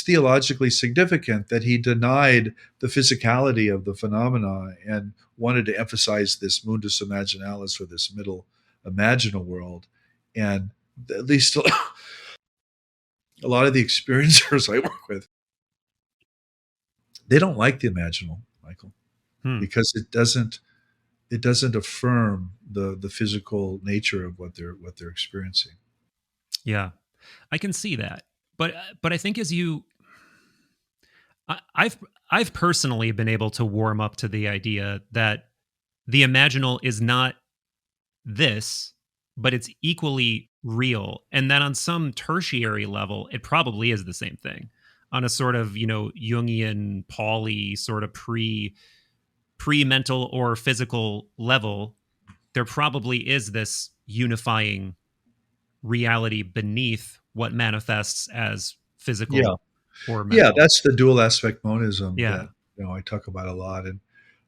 theologically significant that he denied the physicality of the phenomena and wanted to emphasize this mundus imaginalis, or this middle imaginal world. And at least a lot of the experiencers I work with, they don't like the imaginal, Michael, Hmm. because it doesn't affirm the physical nature of what they're experiencing. Yeah. I can see that. But I think as you I've personally been able to warm up to the idea that the imaginal is not this, but it's equally real. And that on some tertiary level, it probably is the same thing. On a sort of, Jungian, Pauli sort of pre mental or physical level, there probably is this unifying reality beneath what manifests as Yeah. physical or Yeah, mental. that's the dual aspect monism that Yeah. I talk about a lot.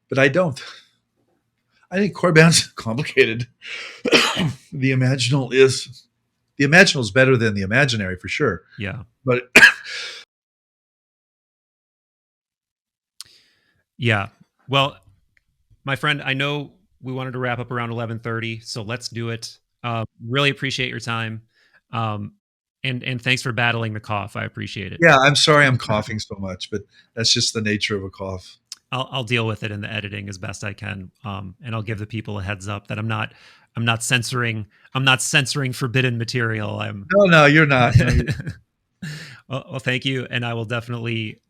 But I don't. I think Corban's complicated. The imaginal is better than the imaginary for sure. Yeah. But Yeah. Well, my friend, I know we wanted to wrap up around 11:30, so let's do it. Really appreciate your time. Um, and thanks for battling the cough. I appreciate it. yeah, I'm sorry I'm coughing so much, but that's just the nature of a cough. I'll deal with it in the editing as best I can. And I'll give the people a heads up that I'm not censoring forbidden material. I'm No, no, you're not. No, well, thank you, and I will definitely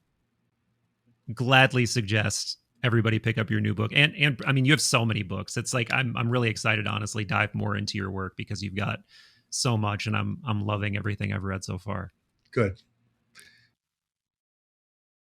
gladly suggest everybody pick up your new book. And I mean, you have so many books. It's like I'm really excited to honestly dive more into your work because you've got so much, and I'm loving everything I've read so far. good.